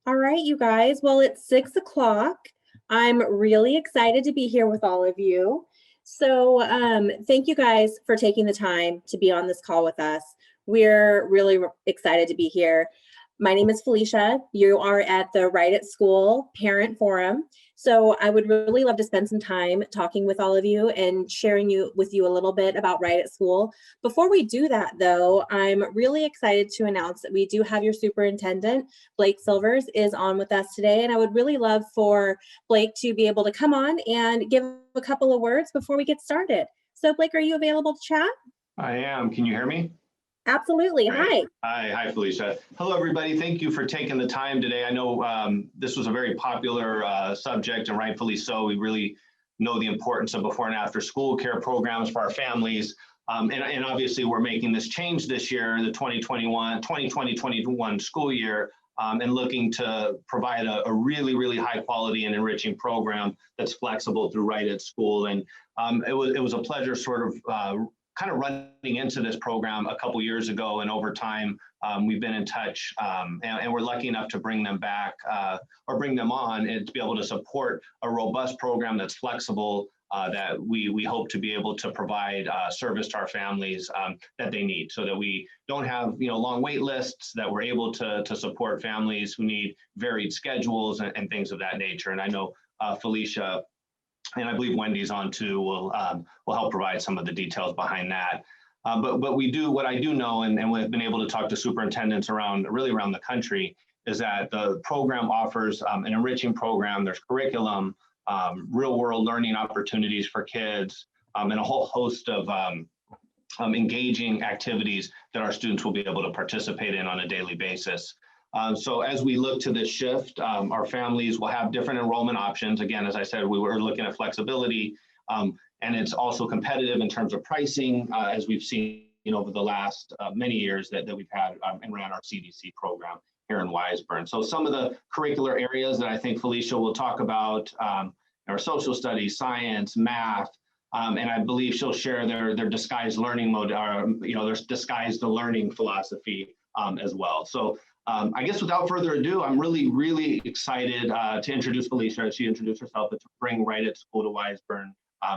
All right, you guys. Well, it's 6 o'clock. I'm really excited to be here with all of you. So thank you guys for taking the time to be on this call with us. We're really excited to be here. My name is Felicia. You are at the Right at School Parent Forum. So I would really love to spend some time talking with all of you and sharing with you a little bit about Right at School. Before we do that, though, I'm really excited to announce that we do have your superintendent, Blake Silvers, is on with us today. And I would really love for Blake to be able to come on and give a couple of words before we get started. So Blake, are you available to chat? I am. Can you hear me? Absolutely. Great. Hi, Felicia. Hello, everybody. Thank you for taking the time today. I know this was a very popular subject, and rightfully so. We really know the importance of before and after school care programs for our families. And obviously, we're making this change this year, the 2020-21 school year, and looking to provide a really, really high quality and enriching program that's flexible through Right at School. And it was a pleasure sort of kind of running into this program a couple years ago, and over time we've been in touch, and we're lucky enough to bring them back or bring them on and to be able to support a robust program that's flexible, that we hope to be able to provide service to our families that they need, so that we don't have long wait lists, that we're able to support families who need varied schedules and things of that nature. And I know Felicia, and I believe Wendy's on too, will help provide some of the details behind that. But what I do know, and we've been able to talk to superintendents around the country, is that the program offers an enriching program. There's curriculum, real world learning opportunities for kids, and a whole host of engaging activities that our students will be able to participate in on a daily basis. So as we look to this shift, our families will have different enrollment options. Again, as I said, we were looking at flexibility, and it's also competitive in terms of pricing, as we've seen over the last many years that we've had and ran our CDC program here in Wiseburn. So some of the curricular areas that I think Felicia will talk about are social studies, science, math, and I believe she'll share their disguised learning mode, their disguised learning philosophy as well. So I guess without further ado, I'm really, really excited to introduce Felicia as she introduced herself, and to bring Right at School to Wiseburn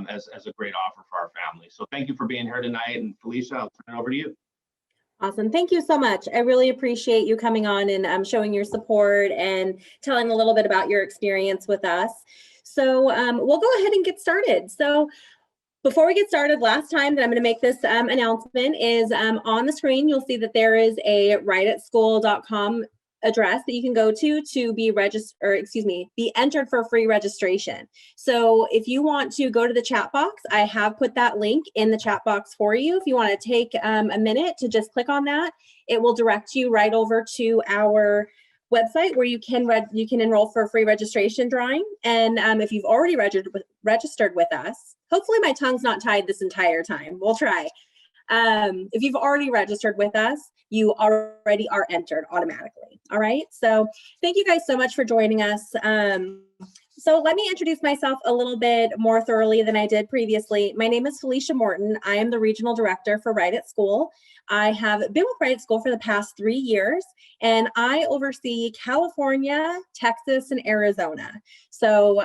as a great offer for our family. So thank you for being here tonight. And Felicia, I'll turn it over to you. Awesome. Thank you so much. I really appreciate you coming on and showing your support and telling a little bit about your experience with us. So we'll go ahead and get started. So before we get started, last time that I'm going to make this announcement is on the screen, you'll see that there is a rightatschool.com address that you can go to be registered, or excuse me, be entered for free registration. So if you want to go to the chat box, I have put that link in the chat box for you. If you want to take a minute to just click on that, it will direct you right over to our website where you can enroll for a free registration drawing. And if you've already registered with us, hopefully my tongue's not tied this entire time. We'll try. If you've already registered with us, you already are entered automatically. All right. So thank you guys so much for joining us. So let me introduce myself a little bit more thoroughly than I did previously. My name is Felicia Morton. I am the Regional Director for Right at School. I have been with Right at School for the past 3 years, and I oversee California, Texas, and Arizona. So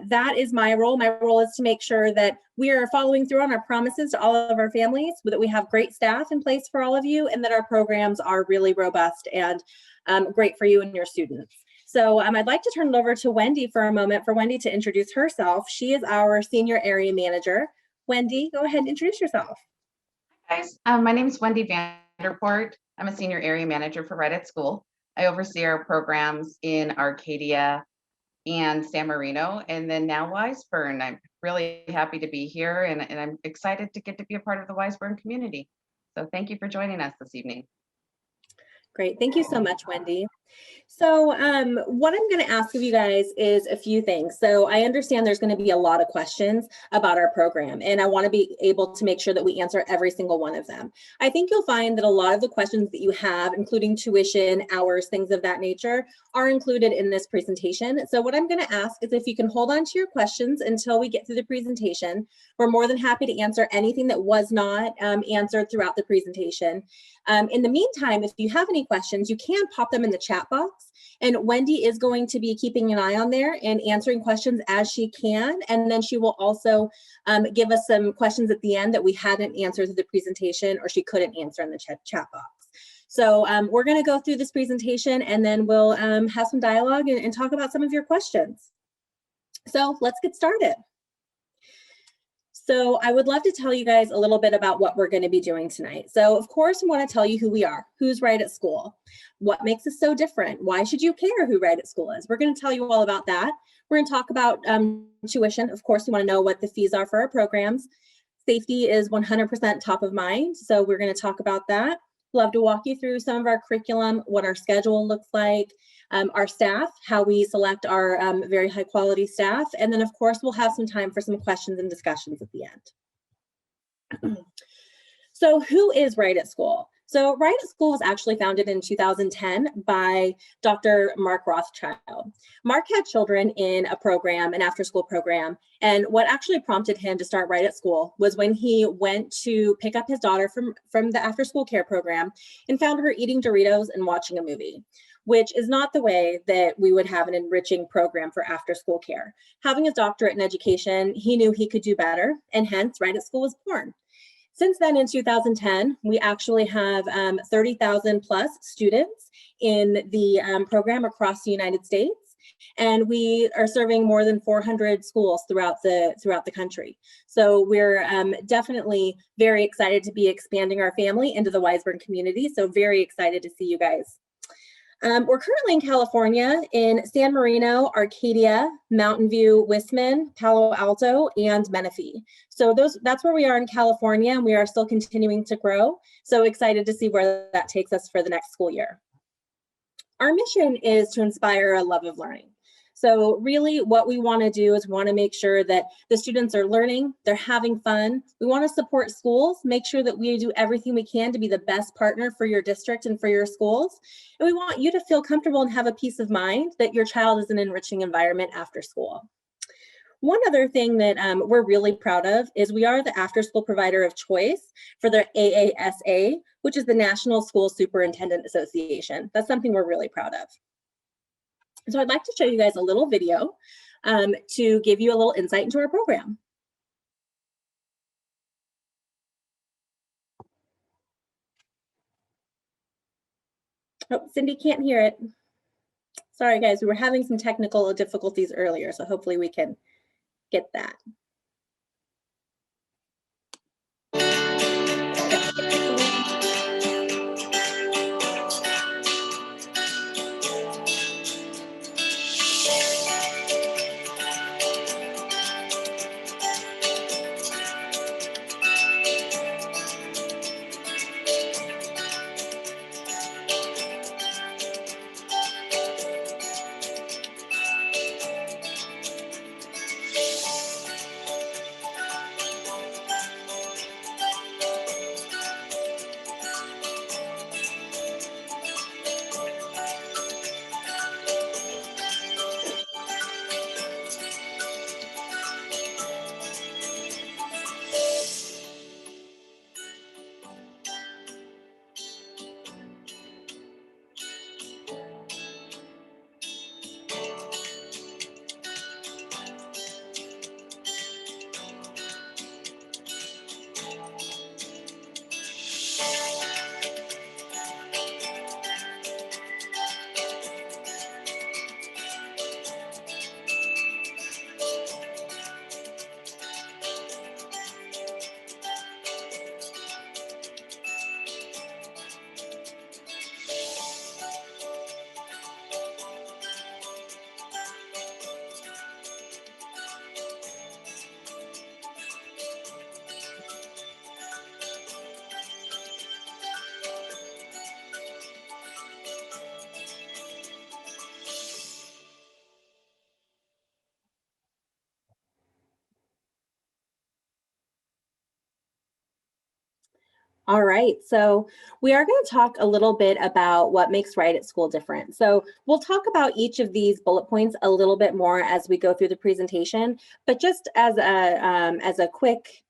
that is my role. My role is to make sure that we are following through on our promises to all of our families, that we have great staff in place for all of you, and that our programs are really robust and great for you and your students. So I'd like to turn it over to Wendy for a moment, for Wendy to introduce herself. She is our Senior Area Manager. Wendy, go ahead and introduce yourself. Hi guys, my name is Wendy Vanderpoort. I'm a Senior Area Manager for Right at School. I oversee our programs in Arcadia and San Marino, and then now Wiseburn. I'm really happy to be here, and I'm excited to get to be a part of the Wiseburn community. So thank you for joining us this evening. Great. Thank you so much, Wendy. So what I'm going to ask of you guys is a few things. So I understand there's going to be a lot of questions about our program, and I want to be able to make sure that we answer every single one of them. I think you'll find that a lot of the questions that you have, including tuition, hours, things of that nature, are included in this presentation. So what I'm going to ask is if you can hold on to your questions until we get through the presentation. We're more than happy to answer anything that was not answered throughout the presentation. In the meantime, if you have any questions, you can pop them in the chat chat box. And Wendy is going to be keeping an eye on there and answering questions as she can. And then she will also give us some questions at the end that we hadn't answered through the presentation or she couldn't answer in the chat box. So we're going to go through this presentation and then we'll have some dialogue and talk about some of your questions. So let's get started. So I would love to tell you guys a little bit about what we're going to be doing tonight. So of course, we want to tell you who we are, who's Right at School, what makes us so different, why should you care who Right at School is? We're going to tell you all about that. We're going to talk about tuition. Of course, we want to know what the fees are for our programs. Safety is 100% top of mind, so we're going to talk about that. Love to walk you through some of our curriculum, what our schedule looks like, our staff, how we select our very high quality staff, and then of course we'll have some time for some questions and discussions at the end. So who is Right at School? So Right at School was actually founded in 2010 by Dr. Mark Rothschild. Mark had children in a program, an after-school program, and what actually prompted him to start Right at School was when he went to pick up his daughter from the after-school care program and found her eating Doritos and watching a movie, which is not the way that we would have an enriching program for after-school care. Having his doctorate in education, he knew he could do better, and hence Right at School was born. Since then, in 2010, we actually have 30,000 plus students in the program across the United States, and we are serving more than 400 schools throughout the country. So we're definitely very excited to be expanding our family into the Wiseburg community. So very excited to see you guys. We're currently in California in San Marino, Arcadia, Mountain View, Wissman, Palo Alto, and Menifee. So that's where we are in California, and we are still continuing to grow. So excited to see where that takes us for the next school year. Our mission is to inspire a love of learning. So really what we want to do is want to make sure that the students are learning, they're having fun. We want to support schools, make sure that we do everything we can to be the best partner for your district and for your schools. And we want you to feel comfortable and have a peace of mind that your child is in an enriching environment after school. One other thing that we're really proud of is we are the after-school provider of choice for the AASA, which is the National School Superintendent Association. That's something we're really proud of. So I'd like to show you guys a little video to give you a little insight into our program. Oh, Cindy can't hear it. Sorry guys, we were having some technical difficulties earlier, so hopefully we can get that. All right, so we are going to talk a little bit about what makes Right at School different. So we'll talk about each of these bullet points a little bit more as we go through the presentation, but just as a quick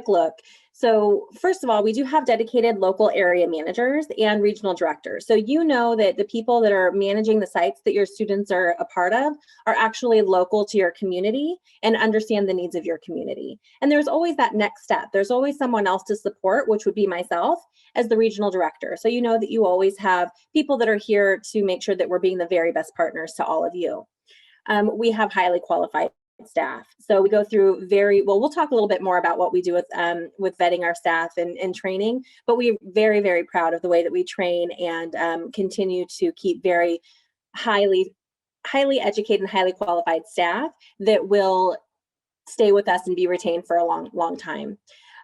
look, So first of all, we do have dedicated local area managers and regional directors. So you know that the people that are managing the sites that your students are a part of are actually local to your community and understand the needs of your community. And there's always that next step. There's always someone else to support, which would be myself as the regional director. So you know that you always have people that are here to make sure that we're being the very best partners to all of you. We have highly qualified staff. So we go through we'll talk a little bit more about what we do with vetting our staff and training, but we're very, very proud of the way that we train and continue to keep very highly educated and highly qualified staff that will stay with us and be retained for a long time.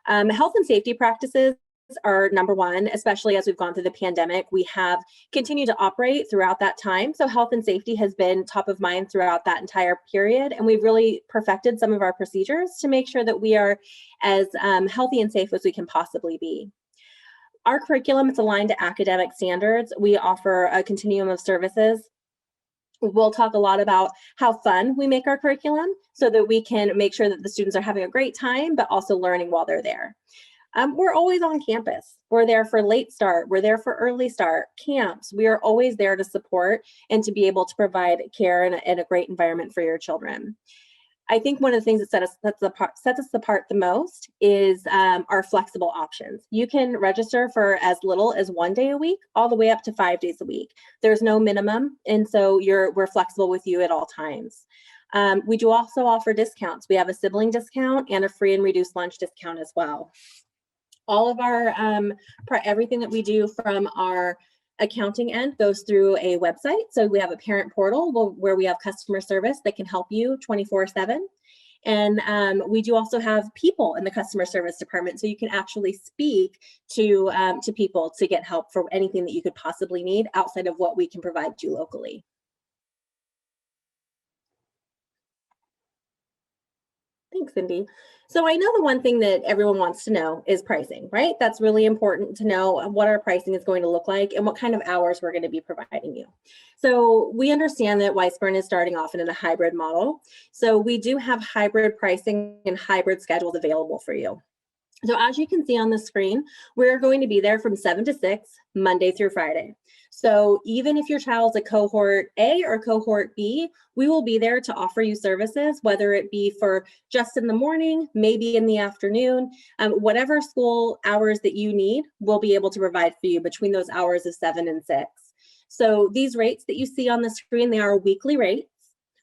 Health and safety practices are number one, especially as we've gone through the pandemic. We have continued to operate throughout that time. So health and safety has been top of mind throughout that entire period. And we've really perfected some of our procedures to make sure that we are as healthy and safe as we can possibly be. Our curriculum is aligned to academic standards. We offer a continuum of services. We'll talk a lot about how fun we make our curriculum so that we can make sure that the students are having a great time, but also learning while they're there. We're always on campus. We're there for late start. We're there for early start, camps. We are always there to support and to be able to provide care and a great environment for your children. I think one of the things that sets us apart the most is our flexible options. You can register for as little as 1 day a week, all the way up to 5 days a week. There's no minimum, and so we're flexible with you at all times. We do also offer discounts. We have a sibling discount and a free and reduced lunch discount as well. All of our, everything that we do from our accounting end goes through a website. So we have a parent portal where we have customer service that can help you 24/7. And we do also have people in the customer service department. So you can actually speak to people to get help for anything that you could possibly need outside of what we can provide you locally. Thanks, Cindy. So I know the one thing that everyone wants to know is pricing, right? That's really important to know what our pricing is going to look like and what kind of hours we're going to be providing you. So we understand that Weisburn is starting off in a hybrid model. So we do have hybrid pricing and hybrid schedules available for you. So as you can see on the screen, we're going to be there from 7 to 6, Monday through Friday. So even if your child's a cohort A or cohort B, we will be there to offer you services, whether it be for just in the morning, maybe in the afternoon, whatever school hours that you need, we'll be able to provide for you between those hours of 7 and 6. So these rates that you see on the screen, they are weekly rates.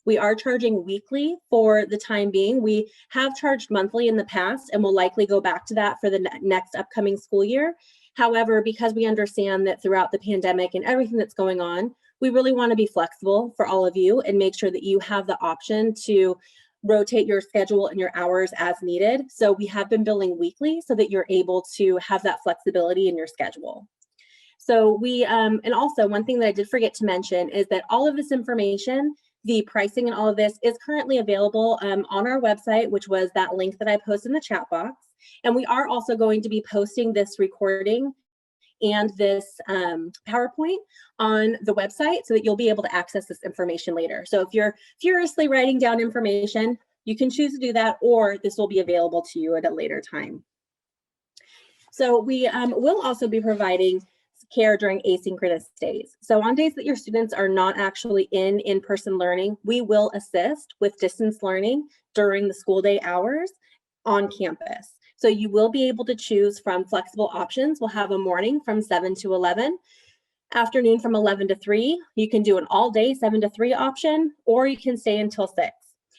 We are charging weekly for the time being. We have charged monthly in the past and will likely go back to that for the next upcoming school year. However, because we understand that throughout the pandemic and everything that's going on, we really want to be flexible for all of you and make sure that you have the option to rotate your schedule and your hours as needed. So we have been billing weekly so that you're able to have that flexibility in your schedule. So and also one thing that I did forget to mention is that all of this information, the pricing and all of this, is currently available on our website, which was that link that I posted in the chat box. And we are also going to be posting this recording and this PowerPoint on the website so that you'll be able to access this information later. So if you're furiously writing down information, you can choose to do that, or this will be available to you at a later time. So we will also be providing care during asynchronous days. So on days that your students are not actually in-person learning, we will assist with distance learning during the school day hours on campus. So you will be able to choose from flexible options. We'll have a morning from 7 to 11, afternoon from 11 to 3. You can do an all day 7 to 3 option, or you can stay until 6.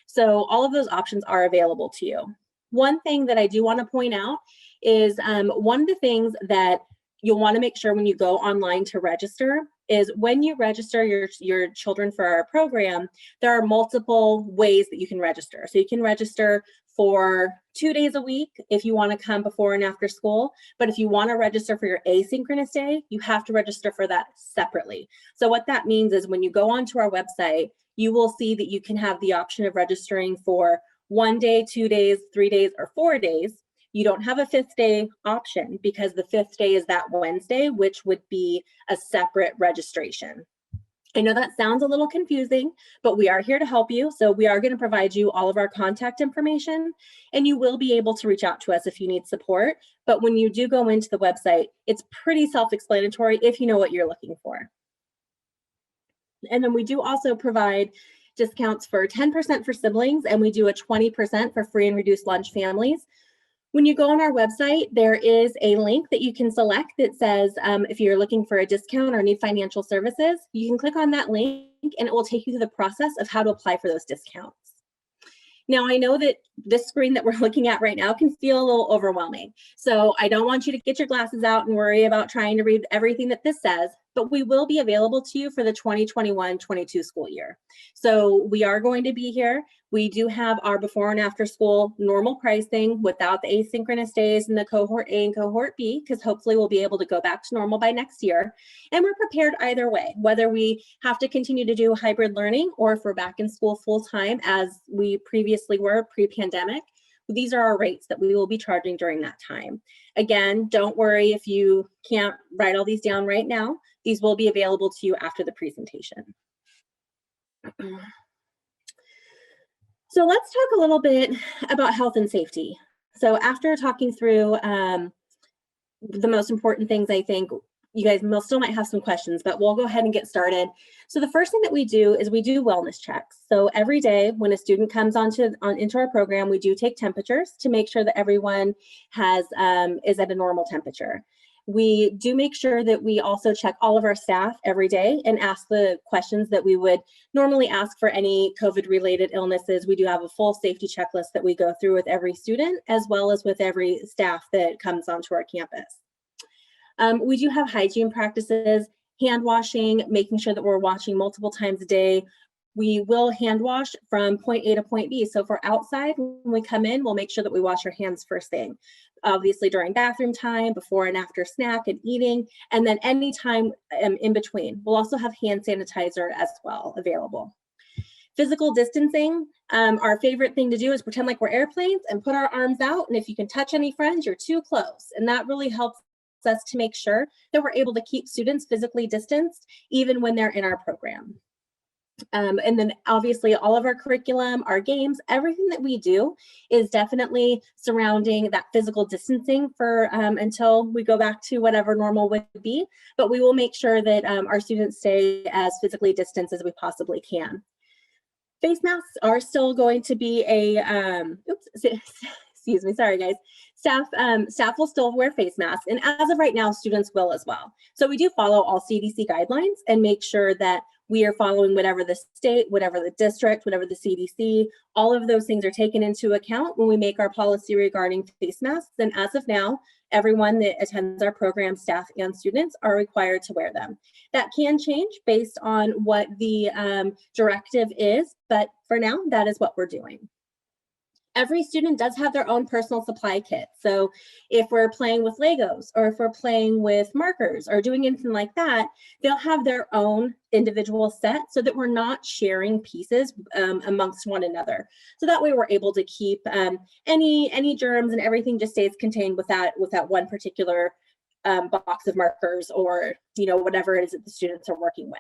So all of those options are available to you. One thing that I do want to point out is one of the things that you'll want to make sure when you go online to register is when you register your children for our program, there are multiple ways that you can register. So you can register for 2 days a week if you want to come before and after school. But if you want to register for your asynchronous day, you have to register for that separately. So what that means is when you go onto our website, you will see that you can have the option of registering for 1 day, 2 days, 3 days, or 4 days. You don't have a 5th day option because the 5th day is that Wednesday, which would be a separate registration. I know that sounds a little confusing, but we are here to help you. So we are going to provide you all of our contact information, and you will be able to reach out to us if you need support. But when you do go into the website, it's pretty self-explanatory if you know what you're looking for. And then we do also provide discounts for 10% for siblings, and we do a 20% for free and reduced lunch families. When you go on our website, there is a link that you can select that says if you're looking for a discount or need financial services, you can click on that link and it will take you through the process of how to apply for those discounts. Now, I know that this screen that we're looking at right now can feel a little overwhelming. So I don't want you to get your glasses out and worry about trying to read everything that this says, but we will be available to you for the 2021-22 school year. So we are going to be here. We do have our before and after school normal pricing without the asynchronous days in the cohort A and cohort B, because hopefully we'll be able to go back to normal by next year. And we're prepared either way, whether we have to continue to do hybrid learning or if we're back in school full time as we previously were pre-pandemic. These are our rates that we will be charging during that time. Again, don't worry if you can't write all these down right now. These will be available to you after the presentation. So let's talk a little bit about health and safety. So after talking through the most important things, I think you guys still might have some questions, but we'll go ahead and get started. So the first thing that we do is we do wellness checks. So every day when a student comes into our program, we do take temperatures to make sure that everyone is at a normal temperature. We do make sure that we also check all of our staff every day and ask the questions that we would normally ask for any COVID-related illnesses. We do have a full safety checklist that we go through with every student, as well as with every staff that comes onto our campus. We do have hygiene practices, hand washing, making sure that we're washing multiple times a day. We will hand wash from point A to point B. So if we're outside, when we come in, we'll make sure that we wash our hands first thing. Obviously during bathroom time, before and after snack and eating, and then any time in between. We'll also have hand sanitizer as well available. Physical distancing, our favorite thing to do is pretend like we're airplanes and put our arms out. And if you can touch any friends, you're too close. And that really helps us to make sure that we're able to keep students physically distanced, even when they're in our program. And then obviously all of our curriculum, our games, everything that we do is definitely surrounding that physical distancing for until we go back to whatever normal would be. But we will make sure that our students stay as physically distanced as we possibly can. Face masks are still going to be excuse me, sorry guys. Staff will still wear face masks, and as of right now, students will as well. So we do follow all CDC guidelines and make sure that we are following whatever the state, whatever the district, whatever the CDC, all of those things are taken into account when we make our policy regarding face masks. And as of now, everyone that attends our program, staff and students, are required to wear them. That can change based on what the directive is, but for now, that is what we're doing. Every student does have their own personal supply kit. So if we're playing with Legos or if we're playing with markers or doing anything like that, they'll have their own individual set so that we're not sharing pieces amongst one another. So that way we're able to keep any germs and everything just stays contained with that one particular box of markers or whatever it is that the students are working with.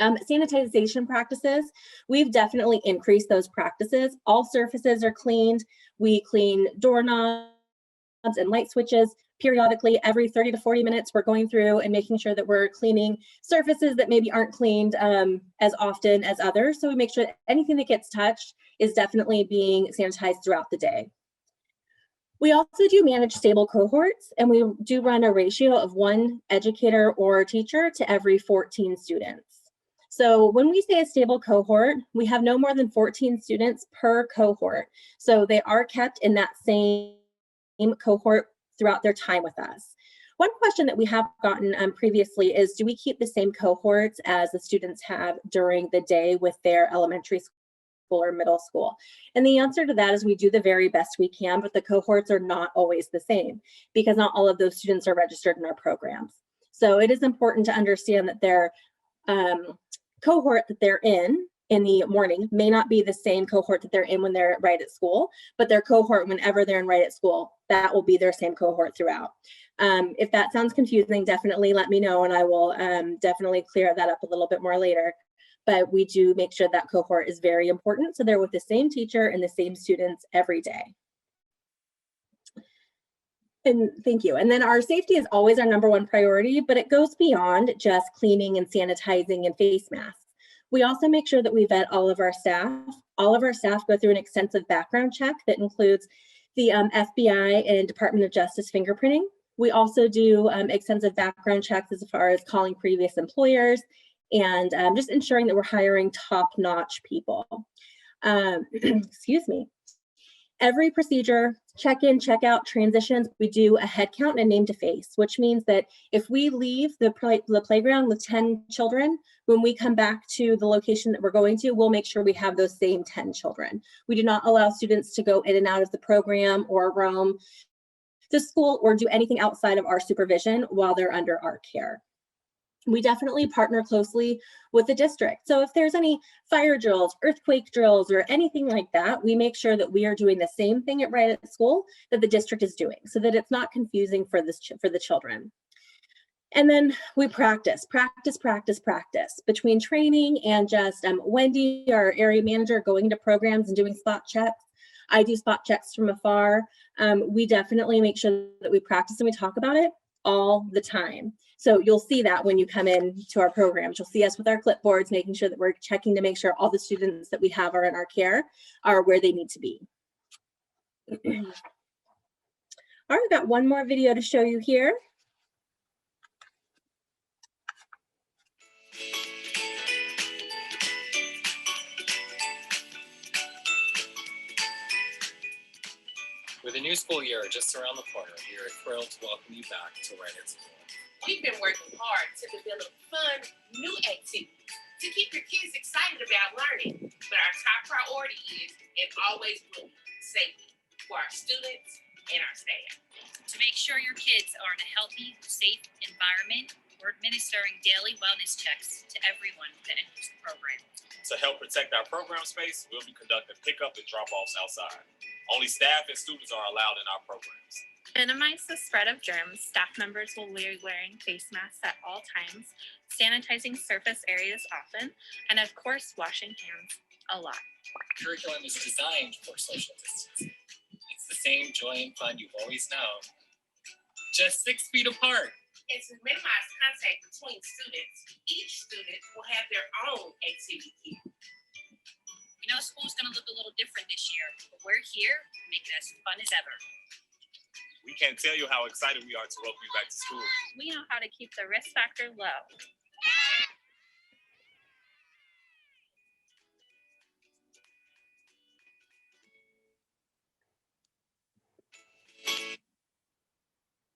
Sanitization practices, we've definitely increased those practices. All surfaces are cleaned. We clean doorknobs and light switches periodically. Every 30 to 40 minutes, we're going through and making sure that we're cleaning surfaces that maybe aren't cleaned as often as others. So we make sure that anything that gets touched is definitely being sanitized throughout the day. We also do manage stable cohorts, and we do run a ratio of 1 educator or teacher to every 14 students. So when we say a stable cohort, we have no more than 14 students per cohort. So they are kept in that same cohort throughout their time with us. One question that we have gotten previously is, do we keep the same cohorts as the students have during the day with their elementary school or middle school? And the answer to that is we do the very best we can, but the cohorts are not always the same because not all of those students are registered in our programs. So it is important to understand that their cohort that they're in in the morning may not be the same cohort that they're in when they're right at school, but their cohort whenever they're in right at school, that will be their same cohort throughout. If that sounds confusing, definitely let me know and I will definitely clear that up a little bit more later. But we do make sure that cohort is very important. So they're with the same teacher and the same students every day. And thank you. And then our safety is always our #1 priority, but it goes beyond just cleaning and sanitizing and face masks. We also make sure that we vet all of our staff. All of our staff go through an extensive background check that includes the FBI and Department of Justice fingerprinting. We also do extensive background checks as far as calling previous employers and just ensuring that we're hiring top-notch people. Excuse me. Every procedure, check-in, check-out, transitions, we do a head count and name to face, which means that if we leave the playground with 10 children, when we come back to the location that we're going to, we'll make sure we have those same 10 children. We do not allow students to go in and out of the program or roam the school or do anything outside of our supervision while they're under our care. We definitely partner closely with the district. So if there's any fire drills, earthquake drills, or anything like that, we make sure that we are doing the same thing right at school that the district is doing so that it's not confusing for the children. And then we practice. Between training and just Wendy, our area manager, going to programs and doing spot checks. I do spot checks from afar. We definitely make sure that we practice and we talk about it all the time. So you'll see that when you come in to our programs, you'll see us with our clipboards, making sure that we're checking to make sure all the students that we have are in our care are where they need to be. All right, I've got one more video to show you here. With a new school year just around the corner, we are thrilled to welcome you back to Right at School. We've been working hard to develop fun, new activities to keep your kids excited about learning. But our top priority is, and always will be, safety for our students and our staff. To make sure your kids are in a healthy, safe environment, we're administering daily wellness checks to everyone that enters the program. To help protect our program space, we'll be conducting pickup and drop-offs outside. Only staff and students are allowed in our programs. Minimize the spread of germs, staff members will be wearing face masks at all times, sanitizing surface areas often, and of course, washing hands a lot. Curriculum is designed for social distancing. It's the same joy and fun you've always known, just 6 feet apart. And to minimize contact between students, each student will have their own activity kit. We know school's gonna look a little different this year, but we're here to make it as fun as ever. We can't tell you how excited we are to welcome you back to school. We know how to keep the risk factor low.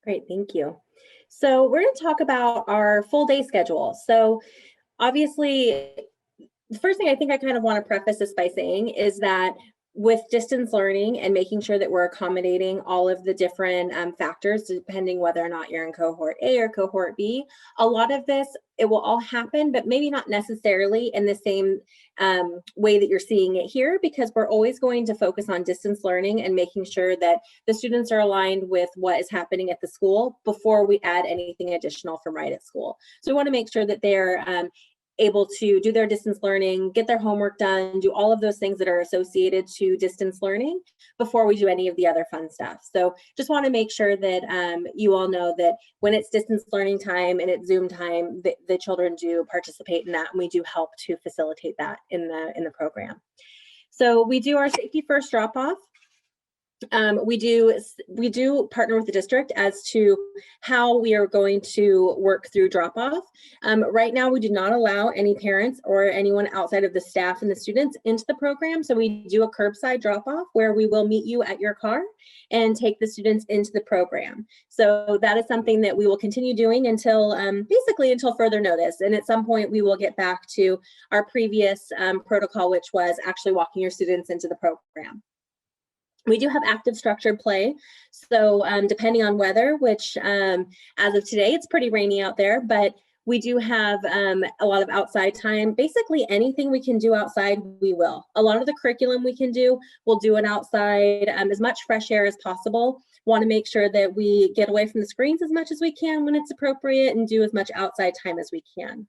Great, thank you. So we're going to talk about our full day schedule. So obviously, the first thing I think I kind of want to preface this by saying is that with distance learning and making sure that we're accommodating all of the different factors, depending whether or not you're in cohort A or cohort B, a lot of this, it will all happen, but maybe not necessarily in the same way that you're seeing it here, because we're always going to focus on distance learning and making sure that the students are aligned with what is happening at the school before we add anything additional from right at school. So we want to make sure that they're able to do their distance learning, get their homework done, do all of those things that are associated to distance learning before we do any of the other fun stuff. So just want to make sure that you all know that when it's distance learning time and it's Zoom time, the children do participate in that, and we do help to facilitate that in the program. So we do our safety first drop off. We do partner with the district as to how we are going to work through drop-off. Right now, we do not allow any parents or anyone outside of the staff and the students into the program. So we do a curbside drop-off where we will meet you at your car and take the students into the program. So that is something that we will continue doing until basically until further notice. And at some point, we will get back to our previous protocol, which was actually walking your students into the program. We do have active structured play. So depending on weather, which as of today, it's pretty rainy out there, but We do have a lot of outside time. Basically anything we can do outside, we will. A lot of the curriculum we can do, we'll do it outside, as much fresh air as possible. Want to make sure that we get away from the screens as much as we can when it's appropriate and do as much outside time as we can.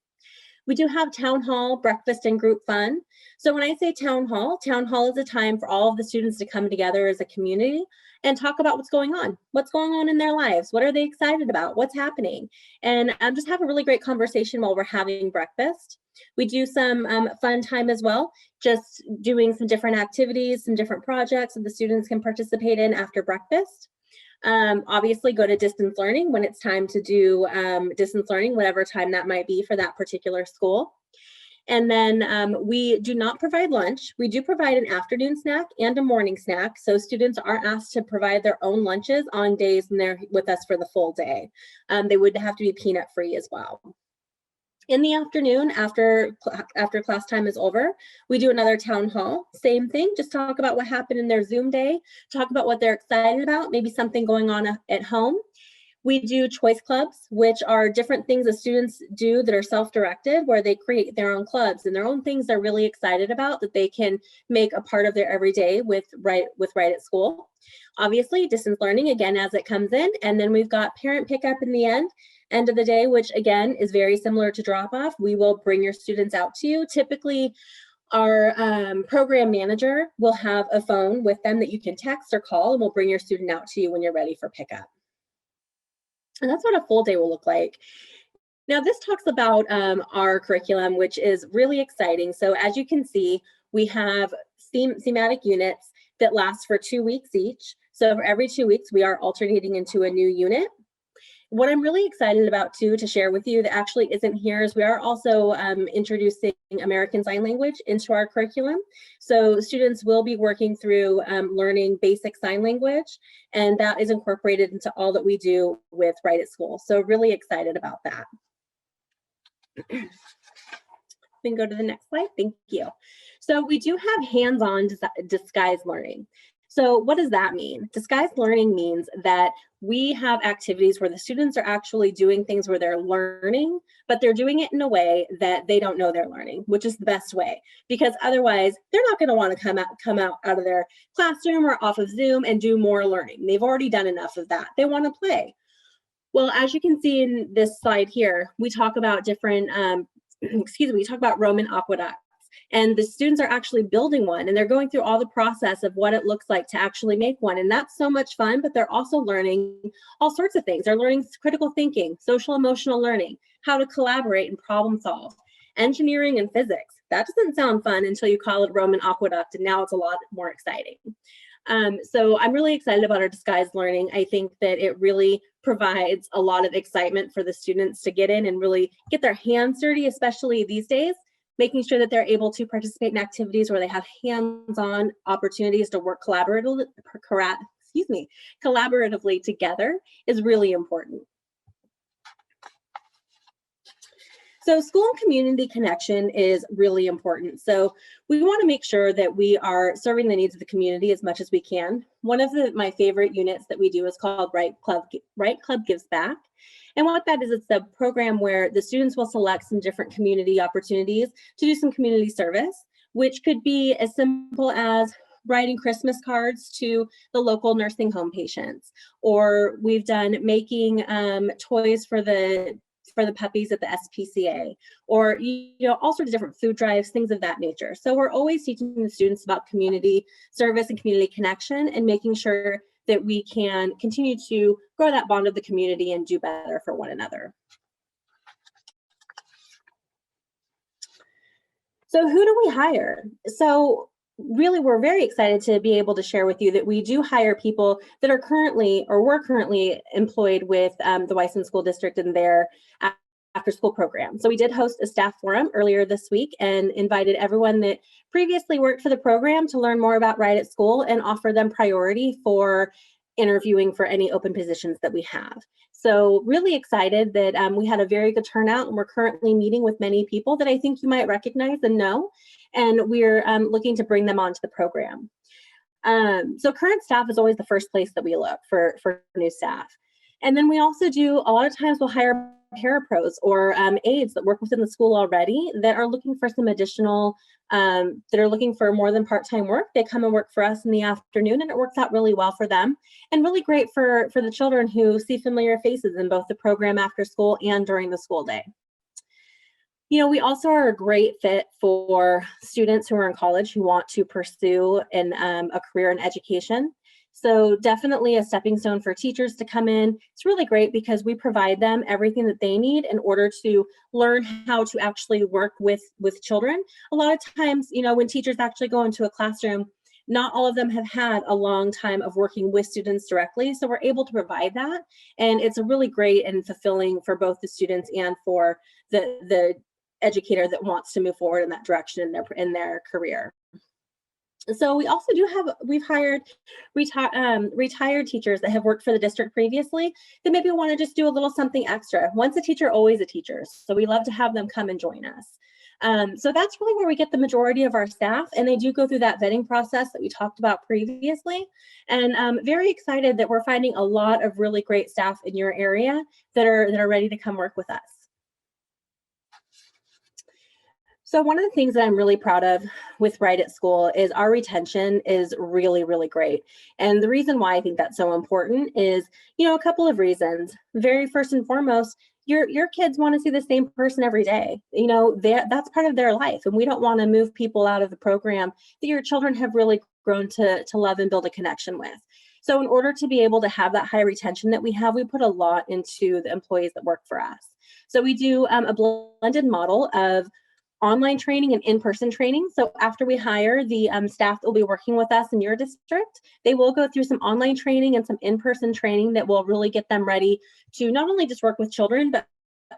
We do have town hall, breakfast, and group fun. So when I say town hall is a time for all of the students to come together as a community and talk about what's going on in their lives. What are they excited about? What's happening? And just have a really great conversation while we're having breakfast. We do some fun time as well, just doing some different activities, some different projects that the students can participate in after breakfast. Obviously go to distance learning when it's time to do distance learning, whatever time that might be for that particular school. And then we do not provide lunch. We do provide an afternoon snack and a morning snack. So students are asked to provide their own lunches on days when they're with us for the full day. They would have to be peanut free as well. In the afternoon, after class time is over, we do another town hall. Same thing, just talk about what happened in their Zoom day, talk about what they're excited about, maybe something going on at home. We do choice clubs, which are different things that students do that are self-directed, where they create their own clubs and their own things they're really excited about that they can make a part of their everyday with Right at School. Obviously, distance learning, again, as it comes in. And then we've got parent pickup in the end of the day, which again is very similar to drop off. We will bring your students out to you. Typically, our program manager will have a phone with them that you can text or call, and we'll bring your student out to you when you're ready for pickup. And that's what a full day will look like. Now, this talks about our curriculum, which is really exciting. So as you can see, we have thematic units that last for 2 weeks each. So for every 2 weeks, we are alternating into a new unit. What I'm really excited about too to share with you that actually isn't here is we are also introducing American Sign Language into our curriculum. So students will be working through learning basic sign language, and that is incorporated into all that we do with Right at School. So really excited about that. We can go to the next slide. Thank you. So we do have hands-on disguised learning. So what does that mean? Disguised learning means that we have activities where the students are actually doing things where they're learning, but they're doing it in a way that they don't know they're learning, which is the best way, because otherwise they're not going to want to come out of their classroom or off of Zoom and do more learning. They've already done enough of that. They want to play. Well, as you can see in this slide here, we talk about different, we talk about Roman aqueducts. And the students are actually building one, and they're going through all the process of what it looks like to actually make one. And that's so much fun, but they're also learning all sorts of things. They're learning critical thinking, social emotional learning, how to collaborate and problem solve, engineering and physics. That doesn't sound fun until you call it Roman aqueduct, and now it's a lot more exciting. So I'm really excited about our disguised learning. I think that it really provides a lot of excitement for the students to get in and really get their hands dirty, especially these days, making sure that they're able to participate in activities where they have hands-on opportunities to work collaboratively together is really important. So school and community connection is really important. So we want to make sure that we are serving the needs of the community as much as we can. One of my favorite units that we do is called Right Club Gives Back. And what that is, it's a program where the students will select some different community opportunities to do some community service, which could be as simple as writing Christmas cards to the local nursing home patients, or we've done making toys for the puppies at the SPCA, or all sorts of different food drives, things of that nature. So we're always teaching the students about community service and community connection, and making sure that we can continue to grow that bond of the community and do better for one another. So who do we hire? So really, we're very excited to be able to share with you that we do hire people that are currently or were currently employed with the Weissman School District in their after-school program. So we did host a staff forum earlier this week and invited everyone that previously worked for the program to learn more about Right at School and offer them priority for interviewing for any open positions that we have. So really excited that we had a very good turnout, and we're currently meeting with many people that I think you might recognize and know, and we're looking to bring them onto the program. So current staff is always the first place that we look for new staff. And then we also do, a lot of times we'll hire parapros or aides that work within the school already that are looking for some additional, that are looking for more than part-time work. They come and work for us in the afternoon, and it works out really well for them and really great for the children who see familiar faces in both the program after school and during the school day. You know, we also are a great fit for students who are in college who want to pursue a career in education. So definitely a stepping stone for teachers to come in. It's really great because we provide them everything that they need in order to learn how to actually work with children. A lot of times, you know, when teachers actually go into a classroom, not all of them have had a long time of working with students directly. So we're able to provide that. And it's a really great and fulfilling for both the students and for the educator that wants to move forward in that direction in their career. So we also we've hired retired teachers that have worked for the district previously that maybe want to just do a little something extra. Once a teacher, always a teacher. So we love to have them come and join us. So that's really where we get the majority of our staff, and they do go through that vetting process that we talked about previously. And I'm very excited that we're finding a lot of really great staff in your area that are ready to come work with us. So one of the things that I'm really proud of with Right at School is our retention is really, really great. And the reason why I think that's so important is, you know, a couple of reasons. Very first and foremost, your kids want to see the same person every day. You know, that's part of their life. And we don't want to move people out of the program that your children have really grown to love and build a connection with. So in order to be able to have that high retention that we have, we put a lot into the employees that work for us. So we do a blended model of online training and in-person training. So after we hire the staff that will be working with us in your district, they will go through some online training and some in-person training that will really get them ready to not only just work with children, but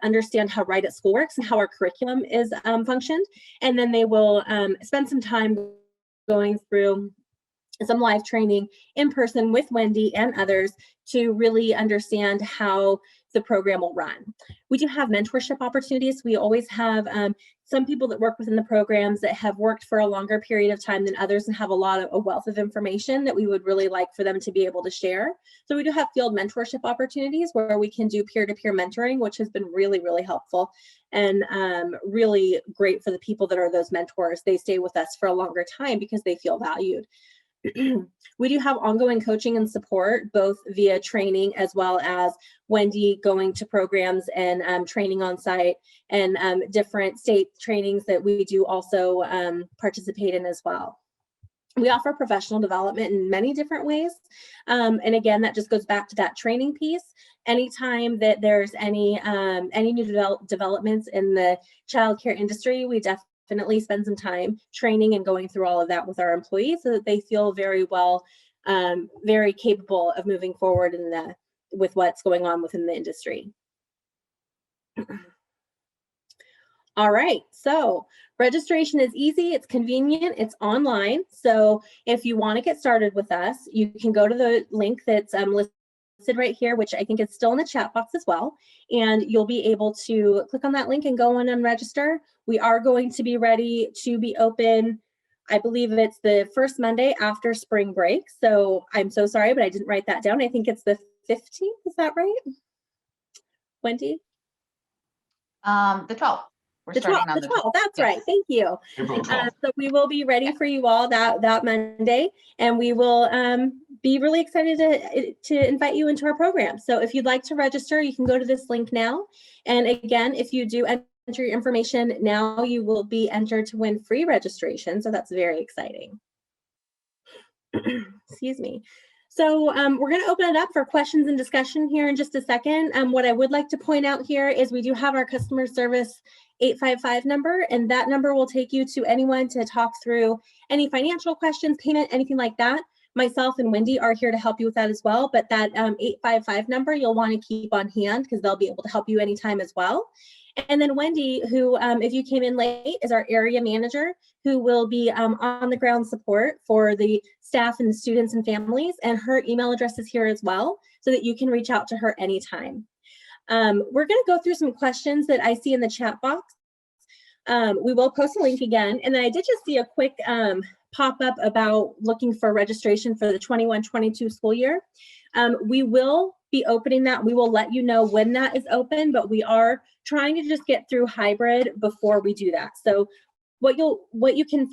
understand how Right at School works and how our curriculum is functioned. And then they will spend some time going through some live training in person with Wendy and others to really understand how the program will run. We do have mentorship opportunities. We always have some people that work within the programs that have worked for a longer period of time than others and have a wealth of information that we would really like for them to be able to share. So we do have field mentorship opportunities where we can do peer-to-peer mentoring, which has been really, really helpful and really great for the people that are those mentors. They stay with us for a longer time because they feel valued. We do have ongoing coaching and support, both via training as well as Wendy going to programs and training on site, and different state trainings that we do also participate in as well. We offer professional development in many different ways. And again, that just goes back to that training piece. Anytime that there's any new developments in the childcare industry, we definitely spend some time training and going through all of that with our employees so that they feel very well, very capable of moving forward with what's going on within the industry. All right, so registration is easy, it's convenient, it's online. So if you want to get started with us, you can go to the link that's listed right here, which I think is still in the chat box as well. And you'll be able to click on that link and go in and register. We are going to be ready to be open, I believe it's the first Monday after spring break. So I'm so sorry, but I didn't write that down. I think it's the 15th, is that right? Wendy? The 12th. We're starting on the 12th. That's right. Thank you. April 12th. So we will be ready for you all that Monday, and we will be really excited to invite you into our program. So if you'd like to register, you can go to this link now. And again, if you do enter your information now, you will be entered to win free registration. So that's very exciting. Excuse me. So we're going to open it up for questions and discussion here in just a second. What I would like to point out here is we do have our customer service 855 number, and that number will take you to anyone to talk through any financial questions, payment, anything like that. Myself and Wendy are here to help you with that as well, but that 855 number you'll want to keep on hand because they'll be able to help you anytime as well. And then Wendy, who, if you came in late, is our area manager, who will be on the ground support for the staff and the students and families. And her email address is here as well, so that you can reach out to her anytime. We're going to go through some questions that I see in the chat box. We will post a link again. And then I did just see a quick pop-up about looking for registration for the 21-22 school year. We will be opening that. We will let you know when that is open, but we are trying to just get through hybrid before we do that. So what you can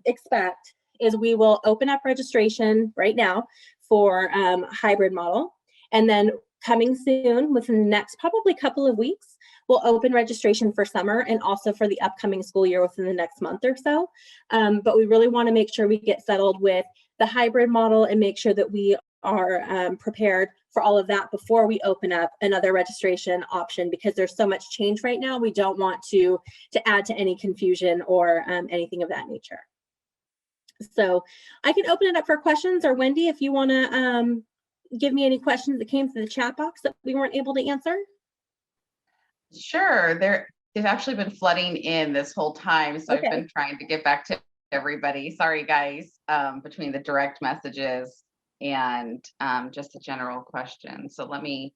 expect is we will open up registration right now for hybrid model, and then coming soon within the next probably couple of weeks, we'll open registration for summer and also for the upcoming school year within the next month or so. But we really want to make sure we get settled with the hybrid model and make sure that we are prepared for all of that before we open up another registration option, because there's so much change right now. We don't want to add to any confusion or anything of that nature. So I can open it up for questions, or Wendy, if you want to give me any questions that came through the chat box that we weren't able to answer. Sure, they've actually been flooding in this whole time, so okay. I've been trying to get back to everybody. Sorry guys, between the direct messages and just a general question. So let me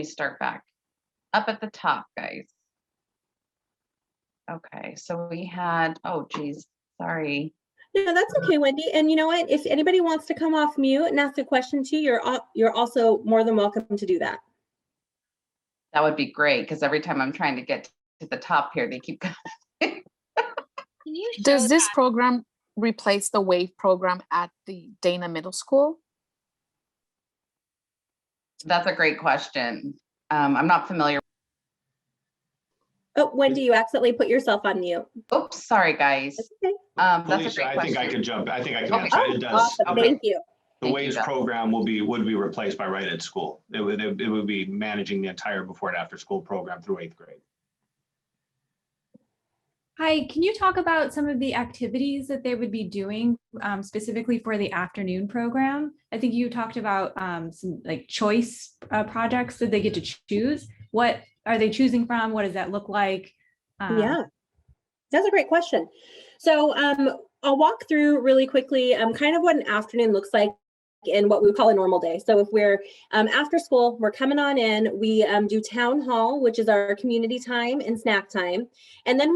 start back up at the top, guys. Okay, so we had, oh geez, sorry. No, that's okay, Wendy. And you know what? If anybody wants to come off mute and ask a question too, you're also more than welcome to do that. That would be great, because every time I'm trying to get to the top here, they keep coming. Does this program replace the WAVE program at the Dana Middle School? That's a great question. I'm not familiar. Oh, Wendy, you accidentally put yourself on mute. Oops, sorry guys. That's okay. That's a Felicia, great I question. think I can jump. I think I can Okay. answer. It does. Awesome. Okay. Thank you. The WAVES program would be replaced by Right at School. It would be managing the entire before and after school program through 8th grade. Hi, can you talk about some of the activities that they would be doing specifically for the afternoon program? I think you talked about some like choice projects that they get to choose. What are they choosing from? What does that look like? Yeah, that's a great question. So I'll walk through really quickly kind of what an afternoon looks like in what we call a normal day. So if we're after school, we're coming on in, we do town hall, which is our community time and snack time. And then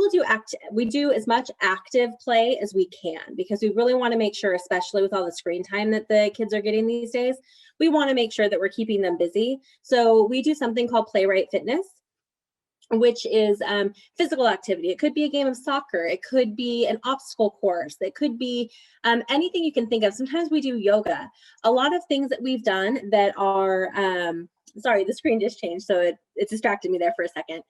we do as much active play as we can, because we really want to make sure, especially with all the screen time that the kids are getting these days, we want to make sure that we're keeping them busy. So we do something called Playwright Fitness, which is physical activity. It could be a game of soccer. It could be an obstacle course. It could be anything you can think of. Sometimes we do yoga. A lot of things that we've done that are, sorry, the screen just changed, so it distracted me there for a second.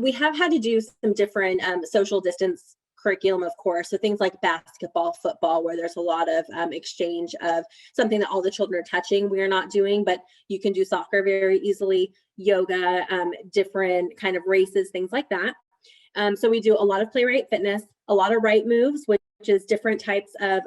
We have had to do some different social distance curriculum, of course. So things like basketball, football, where there's a lot of exchange of something that all the children are touching, we are not doing, but you can do soccer very easily, yoga, different kind of races, things like that. So we do a lot of Playwright Fitness, a lot of right moves, which is different types of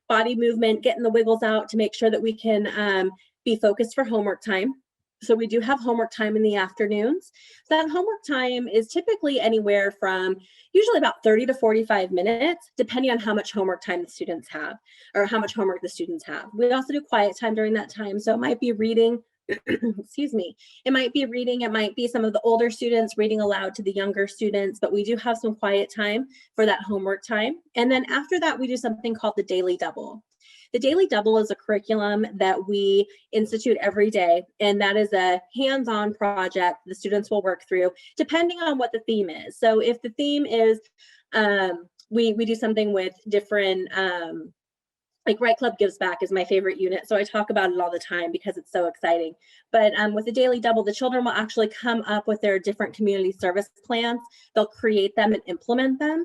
body movement, getting the wiggles out to make sure that we can be focused for homework time. So we do have homework time in the afternoons. So that homework time is typically anywhere from usually about 30 to 45 minutes, depending on how much homework time the students have or how much homework the students have. We also do quiet time during that time. So it might be reading, excuse me, it might be reading, it might be some of the older students reading aloud to the younger students, but we do have some quiet time for that homework time. And then after that, we do something called the Daily Double. The Daily Double is a curriculum that we institute every day, and that is a hands-on project the students will work through depending on what the theme is. So if the theme is, we do something with different, like Right Club Gives Back is my favorite unit, so I talk about it all the time because it's so exciting. But with the Daily Double, the children will actually come up with their different community service plans. They'll create them and implement them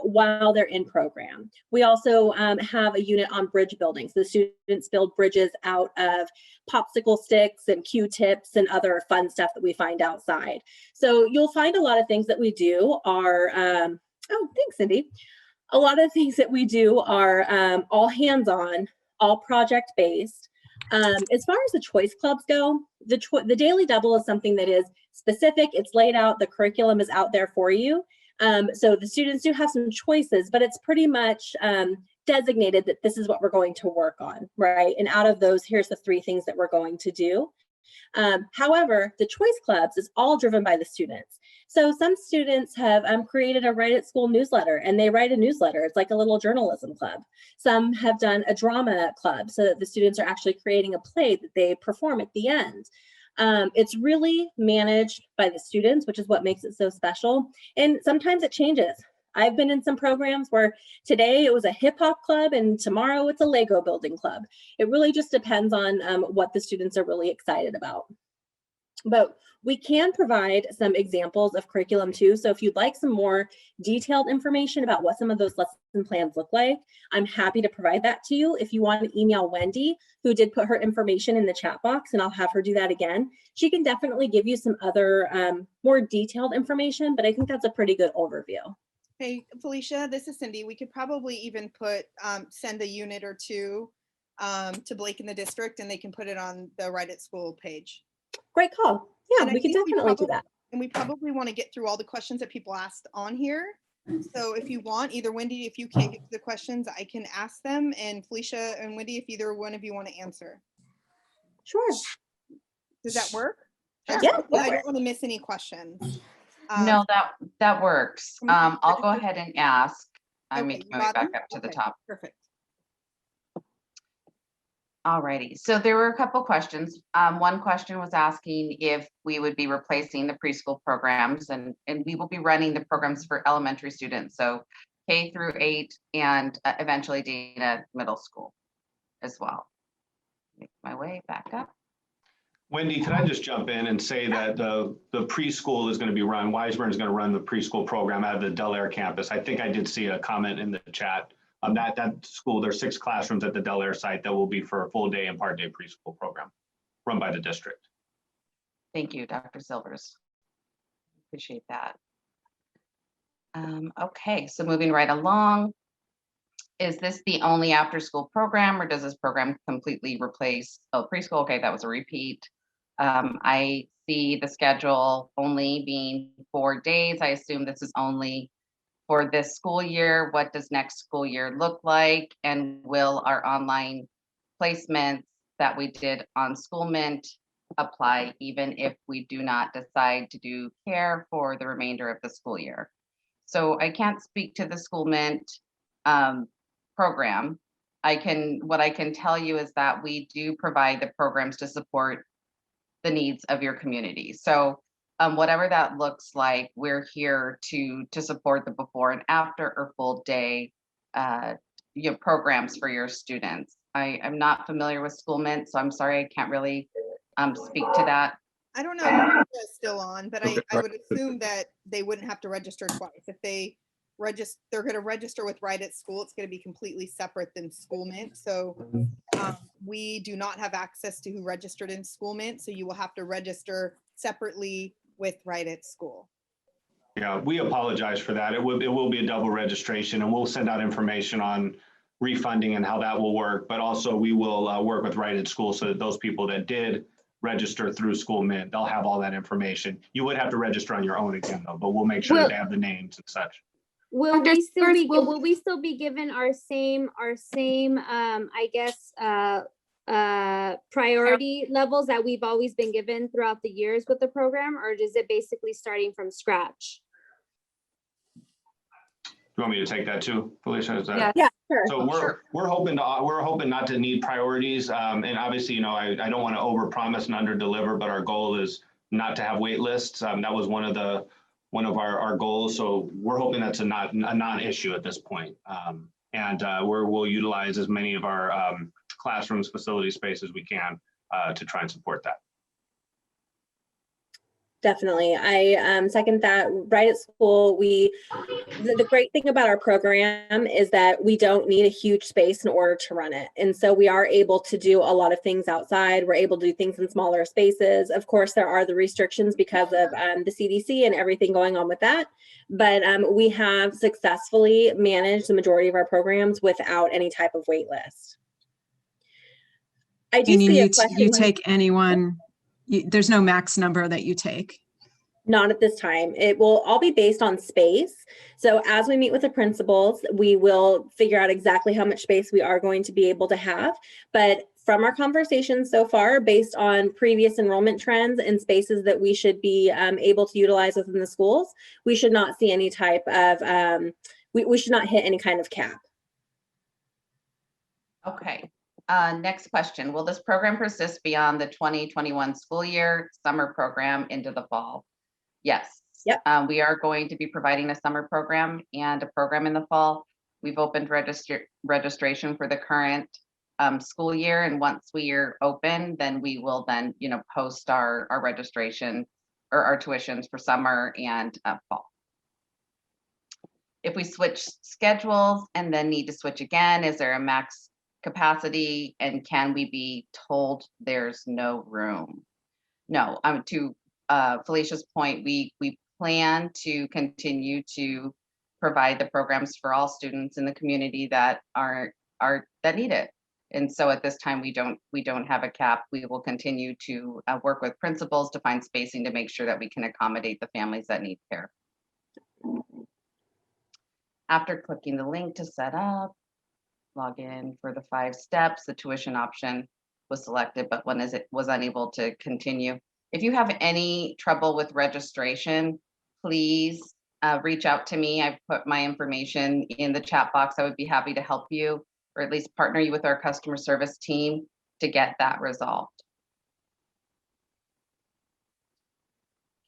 while they're in program. We also have a unit on bridge building. So the students build bridges out of popsicle sticks and Q-tips and other fun stuff that we find outside. So you'll find a lot of things that we do are, oh, thanks, Cindy. A lot of things that we do are all hands-on, all project-based. As far as the choice clubs go, the Daily Double is something that is specific. It's laid out. The curriculum is out there for you. So the students do have some choices, but it's pretty much designated that this is what we're going to work on, right? And out of those, here's the 3 things that we're going to do. However, the choice clubs is all driven by the students. So some students have created a Write at School newsletter, and they write a newsletter. It's like a little journalism club. Some have done a drama club so that the students are actually creating a play that they perform at the end. It's really managed by the students, which is what makes it so special. And sometimes it changes. I've been in some programs where today it was a hip hop club and tomorrow it's a Lego building club. It really just depends on what the students are really excited about. But we can provide some examples of curriculum too. So if you'd like some more detailed information about what some of those lesson plans look like, I'm happy to provide that to you. If you want to email Wendy, who did put her information in the chat box, and I'll have her do that again, she can definitely give you some other more detailed information, but I think that's a pretty good overview. Hey, Felicia, this is Cindy. We could probably even send a unit or two to Blake in the district, and they can put it on the Write at School page. Great call. Yeah, we can definitely do that. And we probably want to get through all the questions that people asked on here. So if you want, either Wendy, if you can't get to the questions, I can ask them, and Felicia and Wendy, if either one of you want to answer. Sure. Does that work? Yeah. I don't want to miss any questions. No, that works. I'll go ahead and ask. I'm making my way back up to the top. Perfect. Alrighty, so there were a couple questions. One question was asking if we would be replacing the preschool programs, and we will be running the programs for elementary students, so K through 8 and eventually Dana Middle School as well. Make my way back up. Wendy, can I just jump in and say that the preschool is going to be run, Wiseburn is going to run the preschool program out of the Del Air campus. I think I did see a comment in the chat. That school, there's 6 classrooms at the Del Air site that will be for a full day and part day preschool program run by the district. Thank you, Dr. Silvers. Appreciate that. Okay, so moving right along, is this the only after school program, or does this program completely replace preschool? Okay, that was a repeat. I see the schedule only being 4 days. I assume this is only for this school year. What does next school year look like? And will our online placements that we did on Schoolmint apply even if we do not decide to do care for the remainder of the school year? So I can't speak to the Schoolmint program. What I can tell you is that we do provide the programs to support the needs of your community. So whatever that looks like, we're here to support the before and after or full day programs for your students. I'm not familiar with Schoolmint, so I'm sorry, I can't really speak to that. I don't know if it's still on, but I would assume that they wouldn't have to register twice. If they register, they're going to register with Write at School, it's going to be completely separate than Schoolmint. So we do not have access to who registered in Schoolmint, so you will have to register separately with Write at School. Yeah, we apologize for that. It will be a double registration, and we'll send out information on refunding and how that will work. But also we will work with Write at School so that those people that did register through Schoolmint, they'll have all that information. You would have to register on your own again though, but we'll make sure that they have the names and such. Will we still be given our same I guess priority levels that we've always been given throughout the years with the program, or is it basically starting from scratch? You want me to take that too, Felicia? Is that... Yeah, sure. So we're hoping not to need priorities, and obviously, I don't want to overpromise and underdeliver, but our goal is not to have wait lists. That was one of our goals. So we're hoping that's a non-issue at this point, and we'll utilize as many of our classrooms, facility space as we can to try and support that. Definitely. I second that. Write at School, the great thing about our program is that we don't need a huge space in order to run it. And so we are able to do a lot of things outside. We're able to do things in smaller spaces. Of course, there are the restrictions because of the CDC and everything going on with that. But we have successfully managed the majority of our programs without any type of wait list. I do see a question. You take anyone. There's no max number that you take. Not at this time. It will all be based on space. So as we meet with the principals, we will figure out exactly how much space we are going to be able to have. But from our conversations so far, based on previous enrollment trends and spaces that we should be able to utilize within the schools, we should not see any type of, we should not hit any kind of cap. Okay. Next question. Will this program persist beyond the 2021 school year, summer program into the fall? Yes. Yep. We are going to be providing a summer program and a program in the fall. We've opened registration for the current school year, and once we are open, then we will then, you know, post our registration or our tuitions for summer and fall. If we switch schedules and then need to switch again, is there a max capacity, and can we be told there's no room? No. To Felicia's point, we plan to continue to provide the programs for all students in the community that that need it. And so at this time, we don't have a cap. We will continue to work with principals to find spacing to make sure that we can accommodate the families that need care. After clicking the link to set up, log in for the 5 steps, the tuition option was selected, but when it was unable to continue. If you have any trouble with registration, please reach out to me. I've put my information in the chat box. I would be happy to help you, or at least partner you with our customer service team to get that resolved.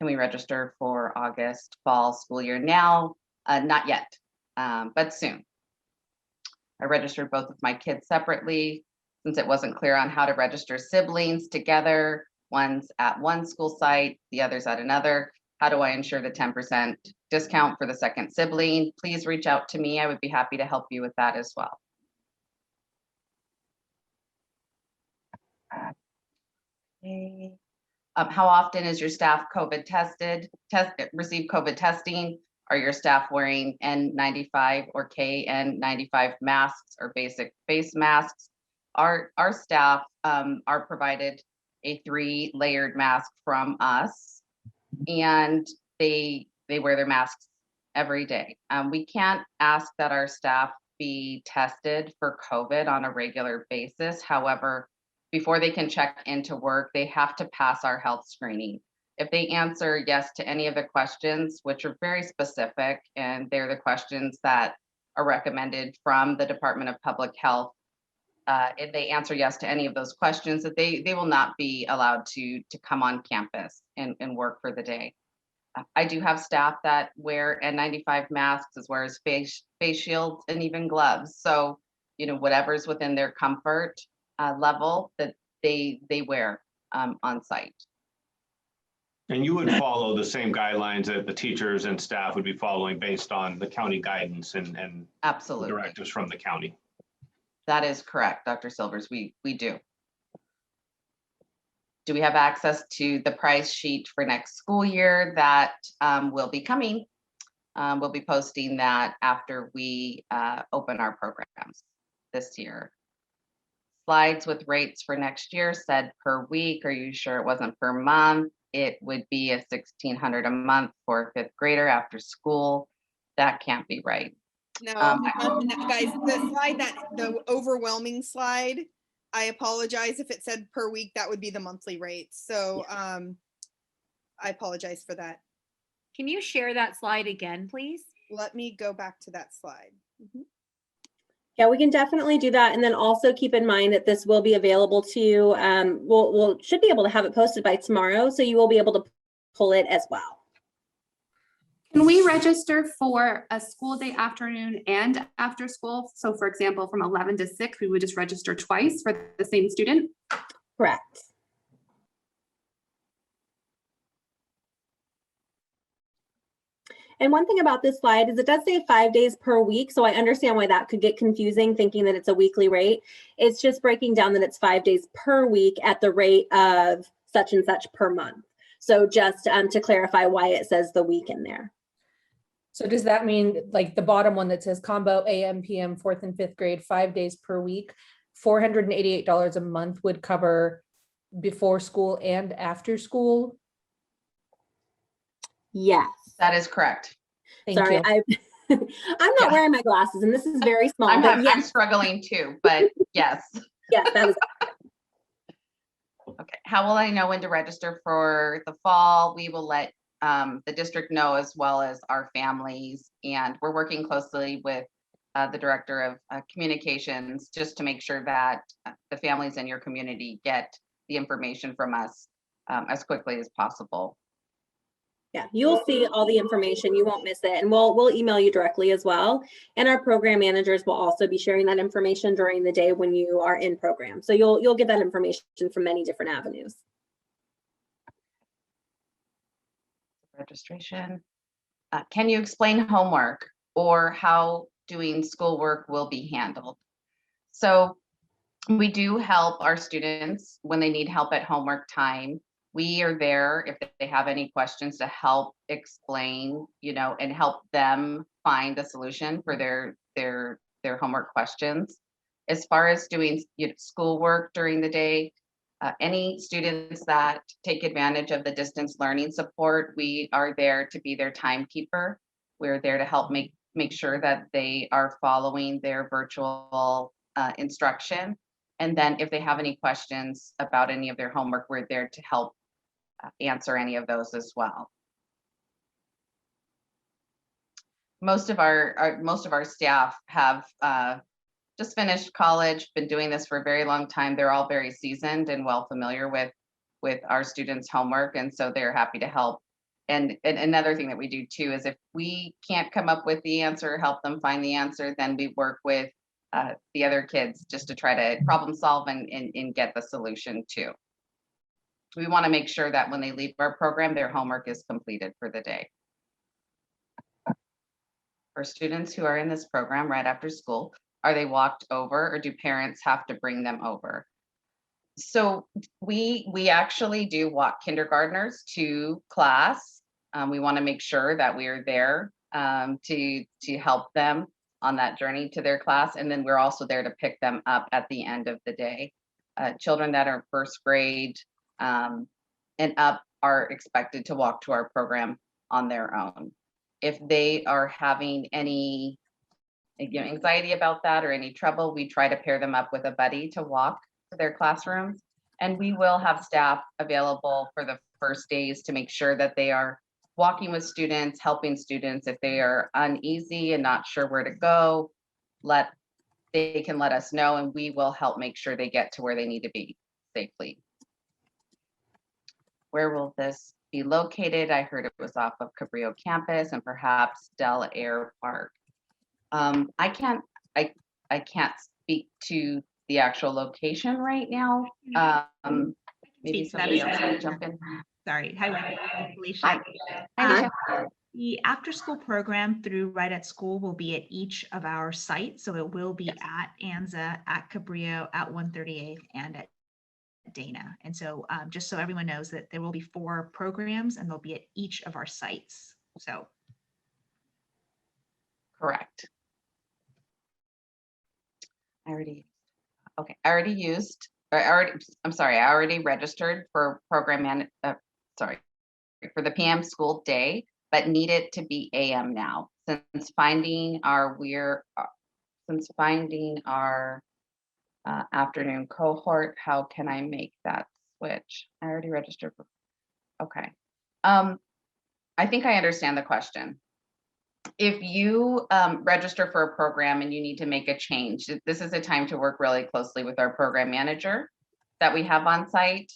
Can we register for August fall school year now? Not yet, but soon. I registered both of my kids separately since it wasn't clear on how to register siblings together. One's at one school site, the other's at another. How do I ensure the 10% discount for the second sibling? Please reach out to me. I would be happy to help you with that as well. Okay. How often is your staff COVID tested? Receive COVID testing? Are your staff wearing N95 or KN95 masks or basic face masks? Our staff are provided a 3-layered mask from us, and they wear their masks every day. We can't ask that our staff be tested for COVID on a regular basis. However, before they can check into work, they have to pass our health screening. If they answer yes to any of the questions, which are very specific, and they're the questions that are recommended from the Department of Public Health, if they answer yes to any of those questions, that they will not be allowed to come on campus and work for the day. I do have staff that wear N95 masks, as well as face shields and even gloves. So, you know, whatever's within their comfort level that they wear on site. And you would follow the same guidelines that the teachers and staff would be following based on the county guidance and absolutely directives from the county. That is correct, Dr. Silvers. We do. Do we have access to the price sheet for next school year? That will be coming. We'll be posting that after we open our programs this year. Slides with rates for next year said per week. Are you sure it wasn't per month? It would be a $1,600 a month for a 5th grader after school. That can't be right. No, guys, the slide, the overwhelming slide, I apologize if it said per week, that would be the monthly rate. So I apologize for that. Can you share that slide again, please? Let me go back to that slide. Yeah, we can definitely do that. And then also keep in mind that this will be available to you. We'll should be able to have it posted by tomorrow, so you will be able to pull it as well. Can we register for a school day afternoon and after school? So for example, from 11 to 6, we would just register twice for the same student? Correct. And one thing about this slide is it does say 5 days per week. So I understand why that could get confusing, thinking that it's a weekly rate. It's just breaking down that it's 5 days per week at the rate of such and such per month. So just to clarify why it says the week in there. So does that mean like the bottom one that says combo AM, PM, 4th and 5th grade, 5 days per week, $488 a month would cover before school and after school? Yes. That is correct. Sorry, I'm not wearing my glasses and this is very small. I'm struggling too, but yes. Yes, that is Okay, how will I know when to register for the fall? We will let the district know as well as our families. And we're working closely with the director of communications just to make sure that the families in your community get the information from us as quickly as possible. Yeah, you'll see all the information. You won't miss it. And we'll email you directly as well. And our program managers will also be sharing that information during the day when you are in program. So you'll get that information from many different avenues. Registration. Can you explain homework or how doing schoolwork will be handled? So we do help our students when they need help at homework time. We are there if they have any questions to help explain, and help them find a solution for their homework questions. As far as doing schoolwork during the day, any students that take advantage of the distance learning support, we are there to be their timekeeper. We're there to help make sure that they are following their virtual instruction. And then if they have any questions about any of their homework, we're there to help answer any of those as well. Most of our staff have just finished college, been doing this for a very long time. They're all very seasoned and well familiar with our students' homework, and so they're happy to help. And another thing that we do too is if we can't come up with the answer, help them find the answer, then we work with the other kids just to try to problem solve and get the solution too. We want to make sure that when they leave our program, their homework is completed for the day. For students who are in this program right after school, are they walked over or do parents have to bring them over? So we actually do walk kindergartners to class. We want to make sure that we are there to help them on that journey to their class. And then we're also there to pick them up at the end of the day. Children that are first grade and up are expected to walk to our program on their own. If they are having any anxiety about that or any trouble, we try to pair them up with a buddy to walk to their classrooms. And we will have staff available for the first days to make sure that they are walking with students, helping students. If they are uneasy and not sure where to go, they can let us know and we will help make sure they get to where they need to be safely. Where will this be located? I heard it was off of Cabrillo campus and perhaps Del Air Park. I can't speak to the actual location right now. Maybe somebody else can jump in. Sorry. Hi, Alicia. Hi. Alicia. The after-school program through Right at School will be at each of our sites. So it will be at Anza, at Cabrillo, at 138th, and at Dana. And so just so everyone knows that there will be 4 programs and they'll be at each of our sites. So. Correct. I already registered for program for the PM school day, but need it to be AM now. Since finding our afternoon cohort, how can I make that switch? I already registered for, okay. I think I understand the question. If you register for a program and you need to make a change, this is a time to work really closely with our program manager that we have on site,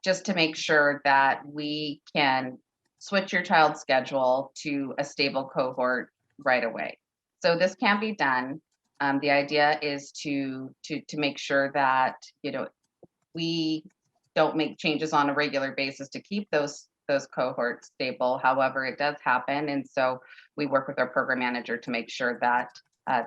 just to make sure that we can switch your child's schedule to a stable cohort right away. So this can be done. The idea is to make sure that we don't make changes on a regular basis to keep those cohorts stable. However, it does happen. And so we work with our program manager to make sure that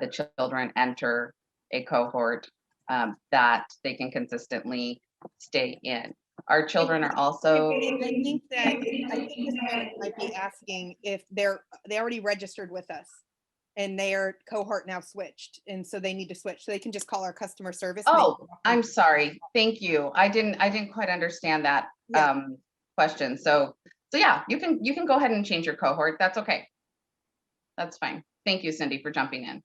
the children enter a cohort that they can consistently stay in. Our children are also. I think this parent might be asking if they already registered with us and their cohort now switched. And so they need to switch. So they can just call our customer service. Oh, I'm sorry. Thank you. I didn't quite understand that. Yeah. Question. So yeah, you can go ahead and change your cohort. That's okay. That's fine. Thank you, Cindy, for jumping in.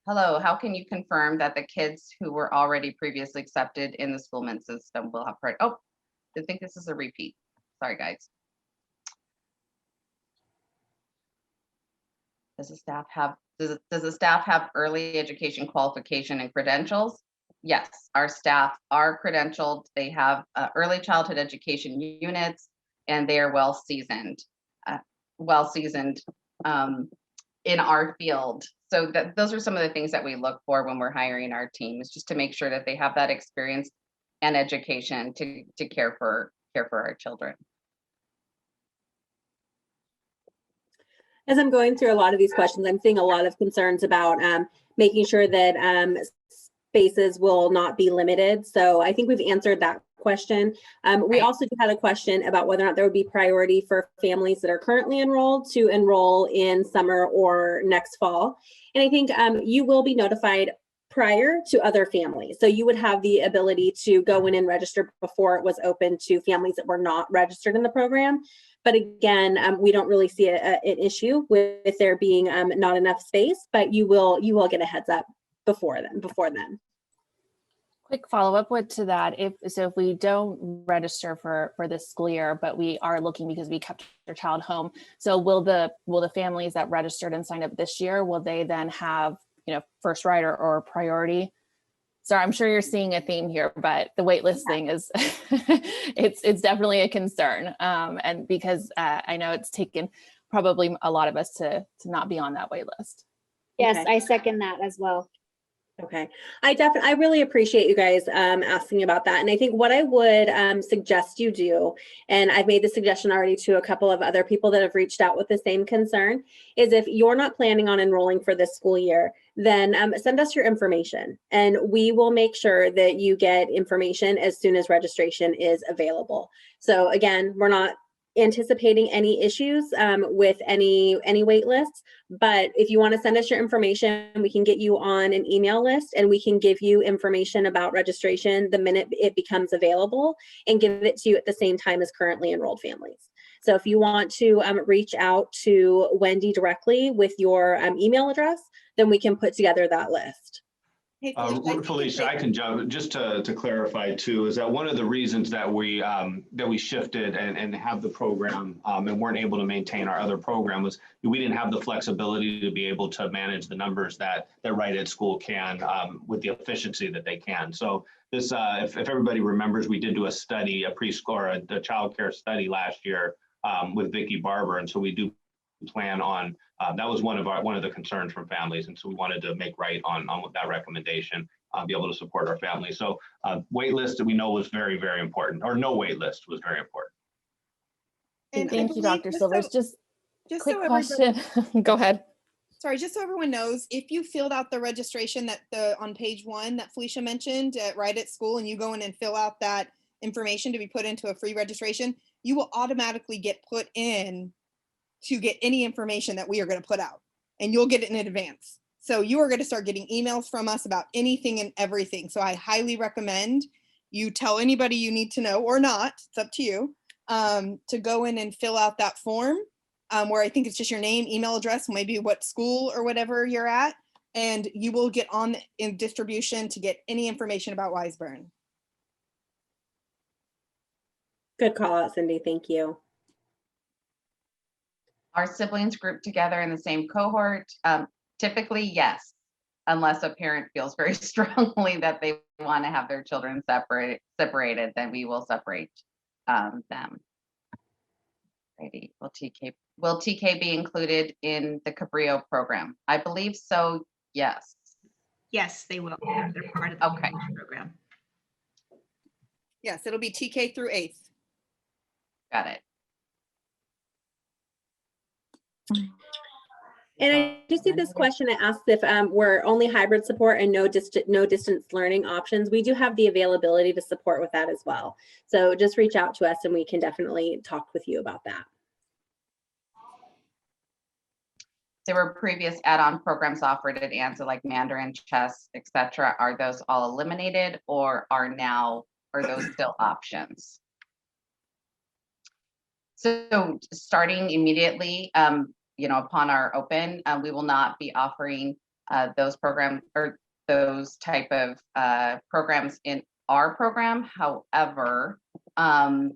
Hello, how can you confirm that the kids who were already previously accepted in the school mint system will have heard? Oh, I think this is a repeat. Sorry, guys. Does the staff have early education qualification and credentials? Yes, our staff are credentialed. They have early childhood education units, and they are well seasoned in our field. So those are some of the things that we look for when we're hiring our team, is just to make sure that they have that experience and education to care for our children. As I'm going through a lot of these questions, I'm seeing a lot of concerns about making sure that spaces will not be limited. So I think we've answered that question. We also had a question about whether or not there would be priority for families that are currently enrolled to enroll in summer or next fall. And I think you will be notified prior to other families. So you would have the ability to go in and register before it was open to families that were not registered in the program. But again, we don't really see an issue with there being not enough space, but you will get a heads up before then. Quick follow-up to that. If we don't register for this school year, but we are looking because we kept our child home, so will the families that registered and signed up this year, will they then have, first right or priority? So I'm sure you're seeing a theme here, but the wait list thing is it's definitely a concern. And because I know it's taken probably a lot of us to not be on that wait list. Yes, Okay. I second that as well. Okay. I really appreciate you guys asking about that. And I think what I would suggest you do, and I've made the suggestion already to a couple of other people that have reached out with the same concern, is if you're not planning on enrolling for this school year, then send us your information and we will make sure that you get information as soon as registration is available. So again, we're not anticipating any issues with any wait lists, but if you want to send us your information, we can get you on an email list and we can give you information about registration the minute it becomes available and give it to you at the same time as currently enrolled families. So if you want to reach out to Wendy directly with your email address, then we can put together that list. Hey, Felicia, I can jump just to clarify too, is that one of the reasons that we shifted and have the program and weren't able to maintain our other program was we didn't have the flexibility to be able to manage the numbers that Right Ed School can with the efficiency that they can. So this, if everybody remembers, we did do a study, a preschool, a child care study last year with Vicki Barber, and so we do plan on that was one of the concerns from families, and so we wanted to make right on that recommendation, be able to support our families. So wait list that we know was very, very important, or no wait list was very important. And thank you, Dr. Silvers. Just quick question. Go ahead. Sorry, just so everyone knows, if you filled out the registration on page 1 that Felicia mentioned at Right At School, and you go in and fill out that information to be put into a free registration, you will automatically get put in to get any information that we are going to put out, and you'll get it in advance. So you are going to start getting emails from us about anything and everything. So I highly recommend you tell anybody you need to know, or not, it's up to you, to go in and fill out that form where I think it's just your name, email address, maybe what school or whatever you're at, and you will get on in distribution to get any information about Wiseburn. Good call out, Cindy. Thank you. Our siblings grouped together in the same cohort? Typically, yes, unless a parent feels very strongly that they want to have their children separated, then we will separate them. Righty. Will TK be included in the Cabrillo program? I believe so, yes. Yes, they will. They're part of the program. Yes, it'll be TK through 8th. Got it. And I do see this question. It asks if we're only hybrid support and no distance learning options. We do have the availability to support with that as well. So just reach out to us and we can definitely talk with you about that. There were previous add-on programs offered at ANZA like Mandarin, chess, etc. Are those all eliminated, or are those still options? So starting immediately, upon our open, we will not be offering those programs or those type of programs in our program. However, and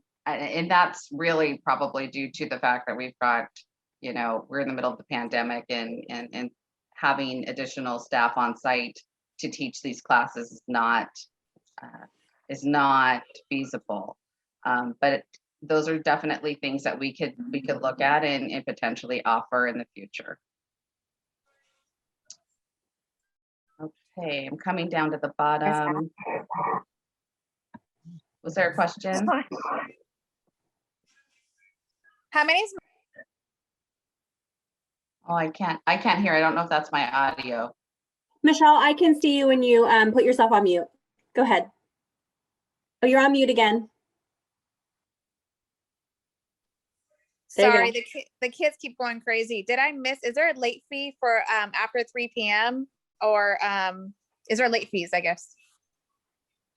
that's really probably due to the fact that we've got, we're in the middle of the pandemic, and having additional staff on site to teach these classes is not feasible. But those are definitely things that we could look at and potentially offer in the future. Okay, I'm coming down to the bottom. Was there a question? How many? Oh, I can't hear. I don't know if that's my audio. Michelle, I can see you when you put yourself on mute. Go ahead. Oh, you're on mute again. Sorry, the kids keep going crazy. Did I miss, is there a late fee for after 3 p.m. or is there late fees, I guess?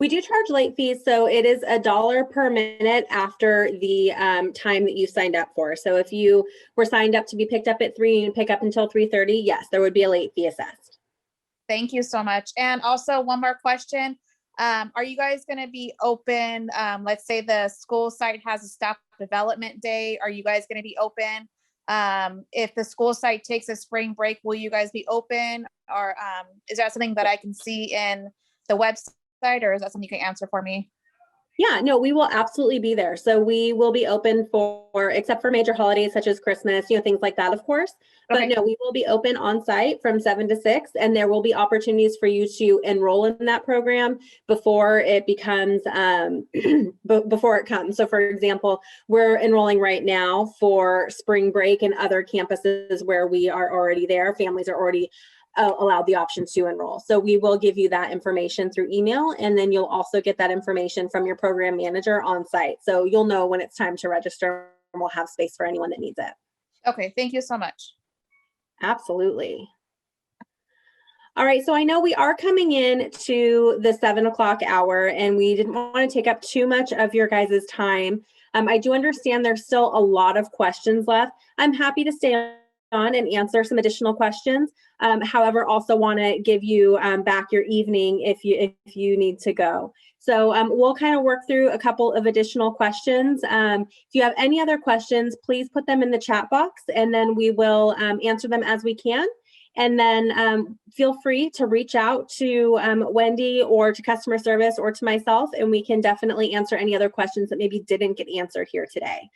We do charge late fees, so it is $1 per minute after the time that you signed up for. So if you were signed up to be picked up at 3 and pick up until 3:30, yes, there would be a late fee assessed. Thank you so much. And also one more question. Are you guys going to be open? Let's say the school site has a staff development day. Are you guys going to be open? If the school site takes a spring break, will you guys be open? Or is that something that I can see in the website, or is that something you can answer for me? Yeah, no, we will absolutely be there. So we will be open for, except for major holidays such as Christmas, things like that, of course. But no, we will be open on site from 7 to 6, and there will be opportunities for you to enroll in that program before it becomes, before it comes. So for example, we're enrolling right now for spring break and other campuses where we are already there. Families are already allowed the option to enroll. So we will give you that information through email, and then you'll also get that information from your program manager on site. So you'll know when it's time to register, and we'll have space for anyone that needs it. Okay, thank you so much. Absolutely. All right, so I know we are coming in to the 7 o'clock hour, and we didn't want to take up too much of your guys' time. I do understand there's still a lot of questions left. I'm happy to stay on and answer some additional questions. However, also want to give you back your evening if you need to go. So we'll kind of work through a couple of additional questions. If you have any other questions, please put them in the chat box, and then we will answer them as we can. And then feel free to reach out to Wendy or to customer service or to myself, and we can definitely answer any other questions that maybe didn't get answered here today.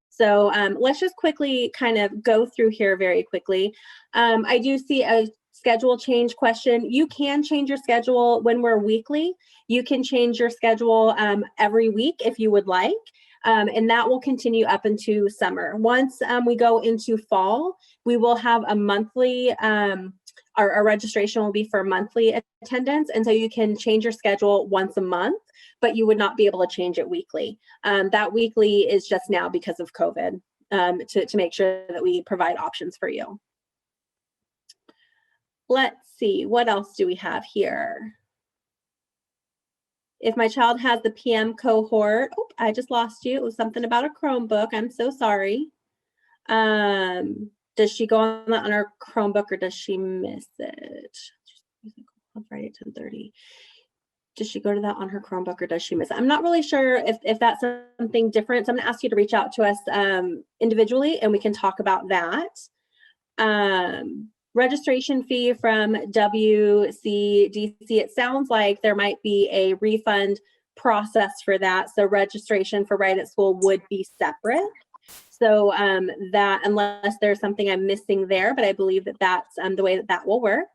So let's just quickly kind of go through here very quickly. I do see a schedule change question. You can change your schedule when we're weekly. You can change your schedule every week if you would like, and that will continue up into summer. Once we go into fall, we will have a monthly, our registration will be for monthly attendance, and so you can change your schedule once a month, but you would not be able to change it weekly. That weekly is just now because of COVID, to make sure that we provide options for you. Let's see, what else do we have here? If my child has the PM cohort, oh, I just lost you. It was something about a Chromebook. I'm so sorry. Does she go on her Chromebook, or does she miss it? On Friday at 10:30. Does she go to that on her Chromebook, or does she miss it? I'm not really sure if that's something different. So I'm going to ask you to reach out to us individually, and we can talk about that. Registration fee from WCDC. It sounds like there might be a refund process for that. So registration for Right at School would be separate. So that, unless there's something I'm missing there, but I believe that that's the way that will work.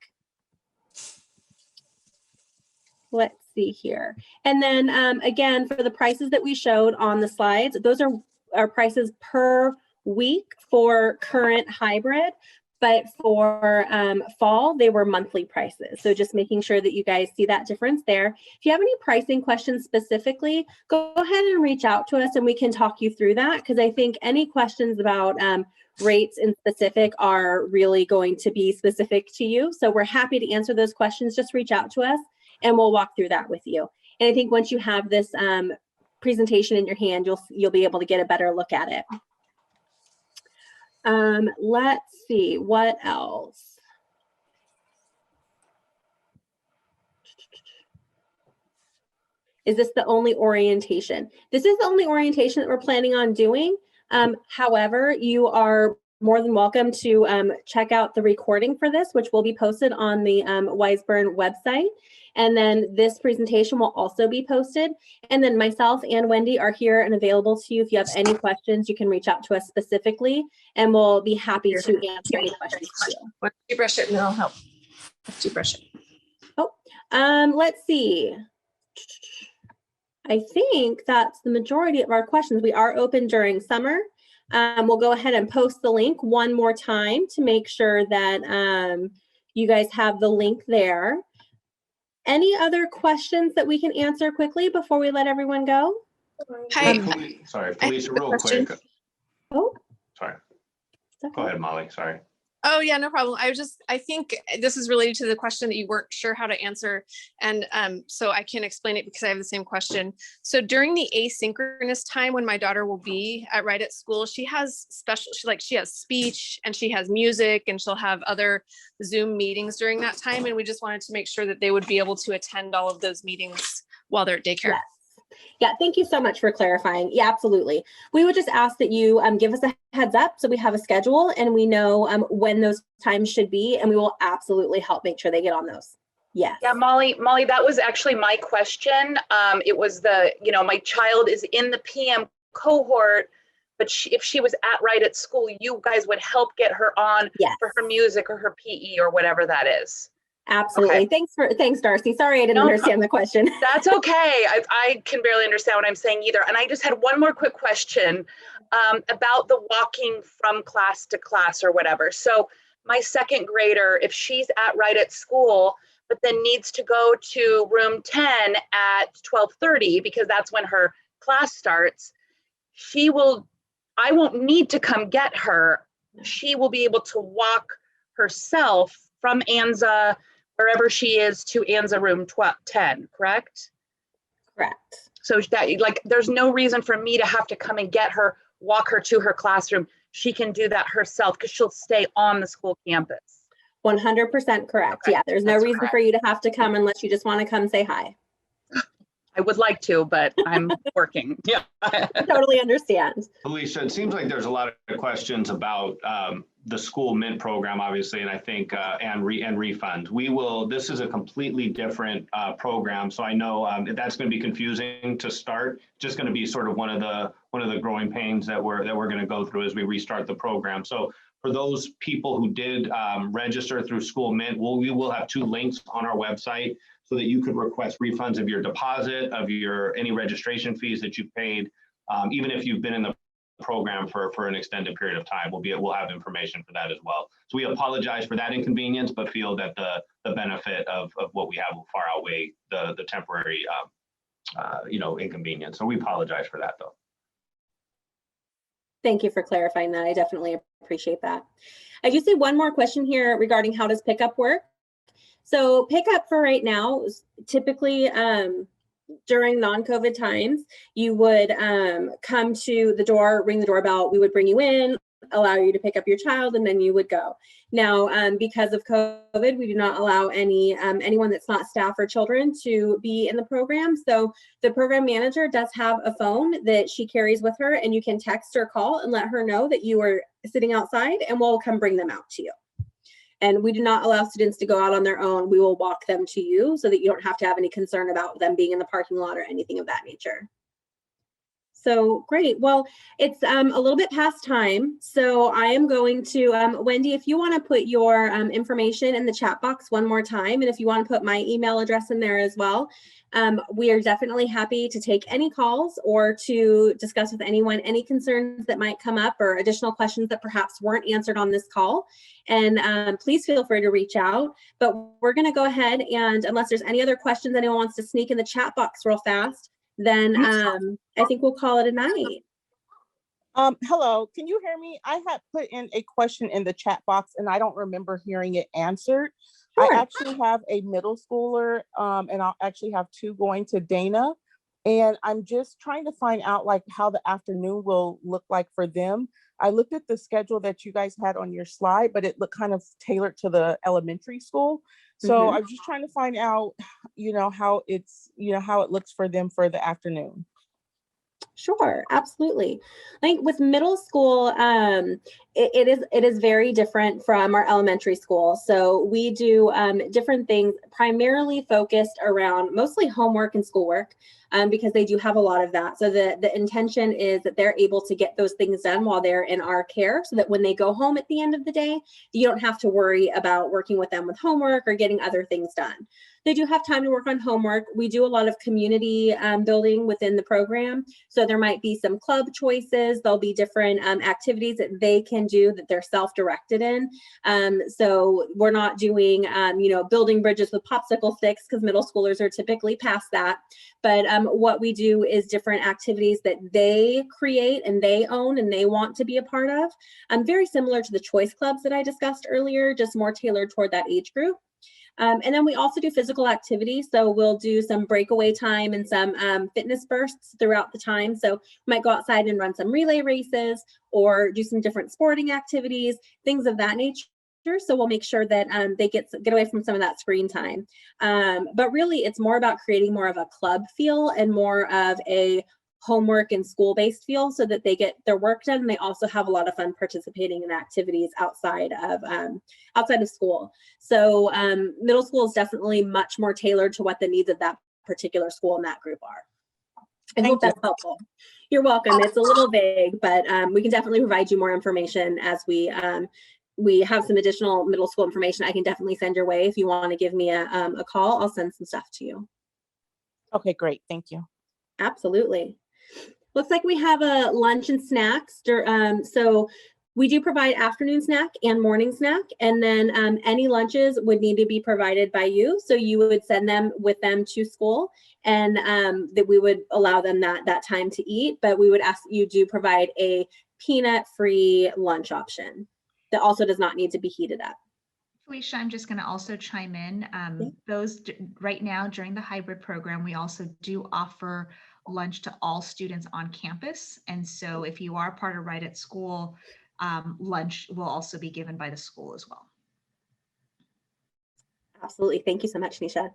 Let's see here. And then again, for the prices that we showed on the slides, those are our prices per week for current hybrid, but for fall, they were monthly prices. So just making sure that you guys see that difference there. If you have any pricing questions specifically, go ahead and reach out to us and we can talk you through that, because I think any questions about rates in specific are really going to be specific to you. So we're happy to answer those questions. Just reach out to us and we'll walk through that with you. And I think once you have this presentation in your hand, you'll be able to get a better look at it. Let's see, what else? Is this the only orientation? This is the only orientation that we're planning on doing. However, you are more than welcome to check out the recording for this, which will be posted on the Wiseburn website. And then this presentation will also be posted. And then myself and Wendy are here and available to you. If you have any questions, you can reach out to us specifically, and we'll be happy to answer any questions for you. Why don't you brush it and then I'll help. Have to brush it. Oh, let's see. I think that's the majority of our questions. We are open during summer. We'll go ahead and post the link one more time to make sure that you guys have the link there. Any other questions that we can answer quickly before we let everyone go? Hi. Sorry, Felicia, real quick. Oh, sorry. Go ahead, Molly. Sorry. Oh yeah, no problem. I think this is related to the question that you weren't sure how to answer. And so I can explain it because I have the same question. So during the asynchronous time when my daughter will be right at school, she has she has speech and she has music and she'll have other Zoom meetings during that time. And we just wanted to make sure that they would be able to attend all of those meetings while they're at daycare. Yes. Yeah, thank you so much for clarifying. Yeah, absolutely. We would just ask that you give us a heads up so we have a schedule and we know when those times should be, and we will absolutely help make sure they get on those. Yes. Yeah, Molly, that was actually my question. It was my child is in the PM cohort, but if she was right at school, you guys would help get her on for her music or her PE or whatever that is. Absolutely. Okay. Thanks, Darcy. Sorry, I didn't understand the question. That's okay. I can barely understand what I'm saying either. And I just had one more quick question about the walking from class to class or whatever. So my second grader, if she's right at school, but then needs to go to room 10 at 12:30 because that's when her class starts, I won't need to come get her. She will be able to walk herself from Anza, wherever she is, to Anza room 10, correct? Correct. So that there's no reason for me to have to come and get her, walk her to her classroom. She can do that herself because she'll stay on the school campus. 100% correct. Okay. Yeah, there's no reason for you to have to come unless you just want to come say hi. I would like to, but I'm working. Yeah. Totally understand. Alicia, it seems like there's a lot of questions about the school mint program, obviously, and I think and refund. This is a completely different program, so I know that's going to be confusing to start. Just going to be sort of one of the growing pains that we're going to go through as we restart the program. So for those people who did register through School Mint, we will have 2 links on our website so that you could request refunds of your deposit, of any registration fees that you've paid, even if you've been in the program for an extended period of time. We'll have information for that as well. So we apologize for that inconvenience, but feel that the benefit of what we have will far outweigh the temporary inconvenience. So we apologize for that though. Thank you for clarifying that. I definitely appreciate that. I do see one more question here regarding how does pickup work. So pickup for right now, typically during non-COVID times, you would come to the door, ring the doorbell, we would bring you in, allow you to pick up your child, and then you would go. Now, because of COVID, we do not allow anyone that's not staff or children to be in the program. So the program manager does have a phone that she carries with her, and you can text or call and let her know that you are sitting outside, and we'll come bring them out to you. And we do not allow students to go out on their own. We will walk them to you so that you don't have to have any concern about them being in the parking lot or anything of that nature. So great. Well, it's a little bit past time. So I am going to, Wendy, if you want to put your information in the chat box one more time, and if you want to put my email address in there as well, we are definitely happy to take any calls or to discuss with anyone any concerns that might come up or additional questions that perhaps weren't answered on this call. And please feel free to reach out. But we're going to go ahead and, unless there's any other questions anyone wants to sneak in the chat box real fast, then I think we'll call it a night. Hello, can you hear me? I had put in a question in the chat box and I don't remember hearing it answered. Sure. I actually have a middle schooler and I'll actually have 2 going to Dana. And I'm just trying to find out how the afternoon will look like for them. I looked at the schedule that you guys had on your slide, but it looked kind of tailored to the elementary school. So I'm just trying to find out, how it's, how it looks for them for the afternoon. Sure, absolutely. I think with middle school, it is very different from our elementary school. So we do different things, primarily focused around mostly homework and schoolwork, because they do have a lot of that. So the intention is that they're able to get those things done while they're in our care, so that when they go home at the end of the day, you don't have to worry about working with them with homework or getting other things done. They do have time to work on homework. We do a lot of community building within the program. So there might be some club choices. There'll be different activities that they can do that they're self-directed in. So we're not doing, building bridges with popsicle sticks, because middle schoolers are typically past that. But what we do is different activities that they create and they own and they want to be a part of. Very similar to the choice clubs that I discussed earlier, just more tailored toward that age group. And then we also do physical activity. So we'll do some breakaway time and some fitness bursts throughout the time. So we might go outside and run some relay races or do some different sporting activities, things of that nature. So we'll make sure that they get away from some of that screen time. But really, it's more about creating more of a club feel and more of a homework and school-based feel, so that they get their work done and they also have a lot of fun participating in activities outside of school. So middle school is definitely much more tailored to what the needs of that particular school and that group are. I hope that's helpful. You're welcome. It's a little vague, but we can definitely provide you more information as we have some additional middle school information I can definitely send your way. If you want to give me a call, I'll send some stuff to you. Okay, great. Thank you. Absolutely. Looks like we have a lunch and snacks. So we do provide afternoon snack and morning snack, and then any lunches would need to be provided by you. So you would send them with them to school, and that we would allow them that time to eat. But we would ask that you do provide a peanut-free lunch option that also does not need to be heated up. Felicia, I'm just going to also chime in. Right now during the hybrid program, we also do offer lunch to all students on campus. And so if you are part of Right at School, lunch will also be given by the school as well. Absolutely. Thank you so much, Nisha.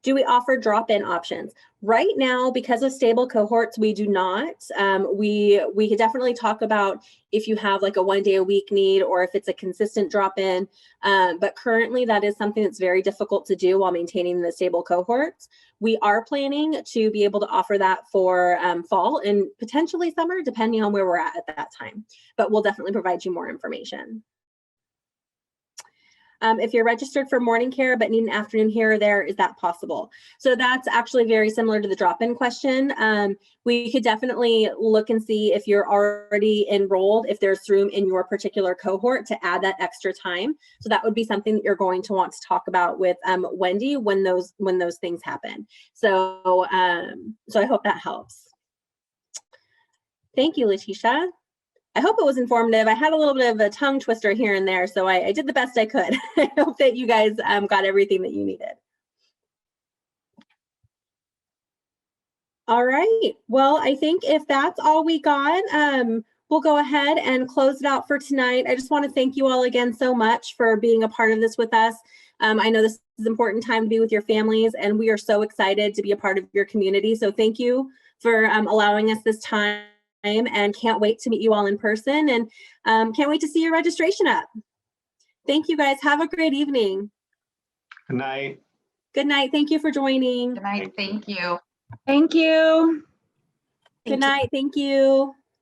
Do we offer drop-in options? Right now, because of stable cohorts, we do not. We could definitely talk about if you have like a 1 day a week need or if it's a consistent drop-in. But currently, that is something that's very difficult to do while maintaining the stable cohorts. We are planning to be able to offer that for fall and potentially summer, depending on where we're at that time. But we'll definitely provide you more information. If you're registered for morning care but need an afternoon here or there, is that possible? So that's actually very similar to the drop-in question. We could definitely look and see if you're already enrolled, if there's room in your particular cohort to add that extra time. So that would be something that you're going to want to talk about with Wendy when those things happen. So I hope that helps. Thank you, Letitia. I hope it was informative. I had a little bit of a tongue twister here and there, so I did the best I could. I hope that you guys got everything that you needed. All right. Well, I think if that's all we got, we'll go ahead and close it out for tonight. I just want to thank you all again so much for being a part of this with us. I know this is an important time to be with your families, and we are so excited to be a part of your community. So thank you for allowing us this time. And can't wait to meet you all in person, and can't wait to see your registration up. Thank you guys. Have a great evening. Good night. Good night. Thank you for joining. Good night. Thank you. Thank you. Good night. Thank you.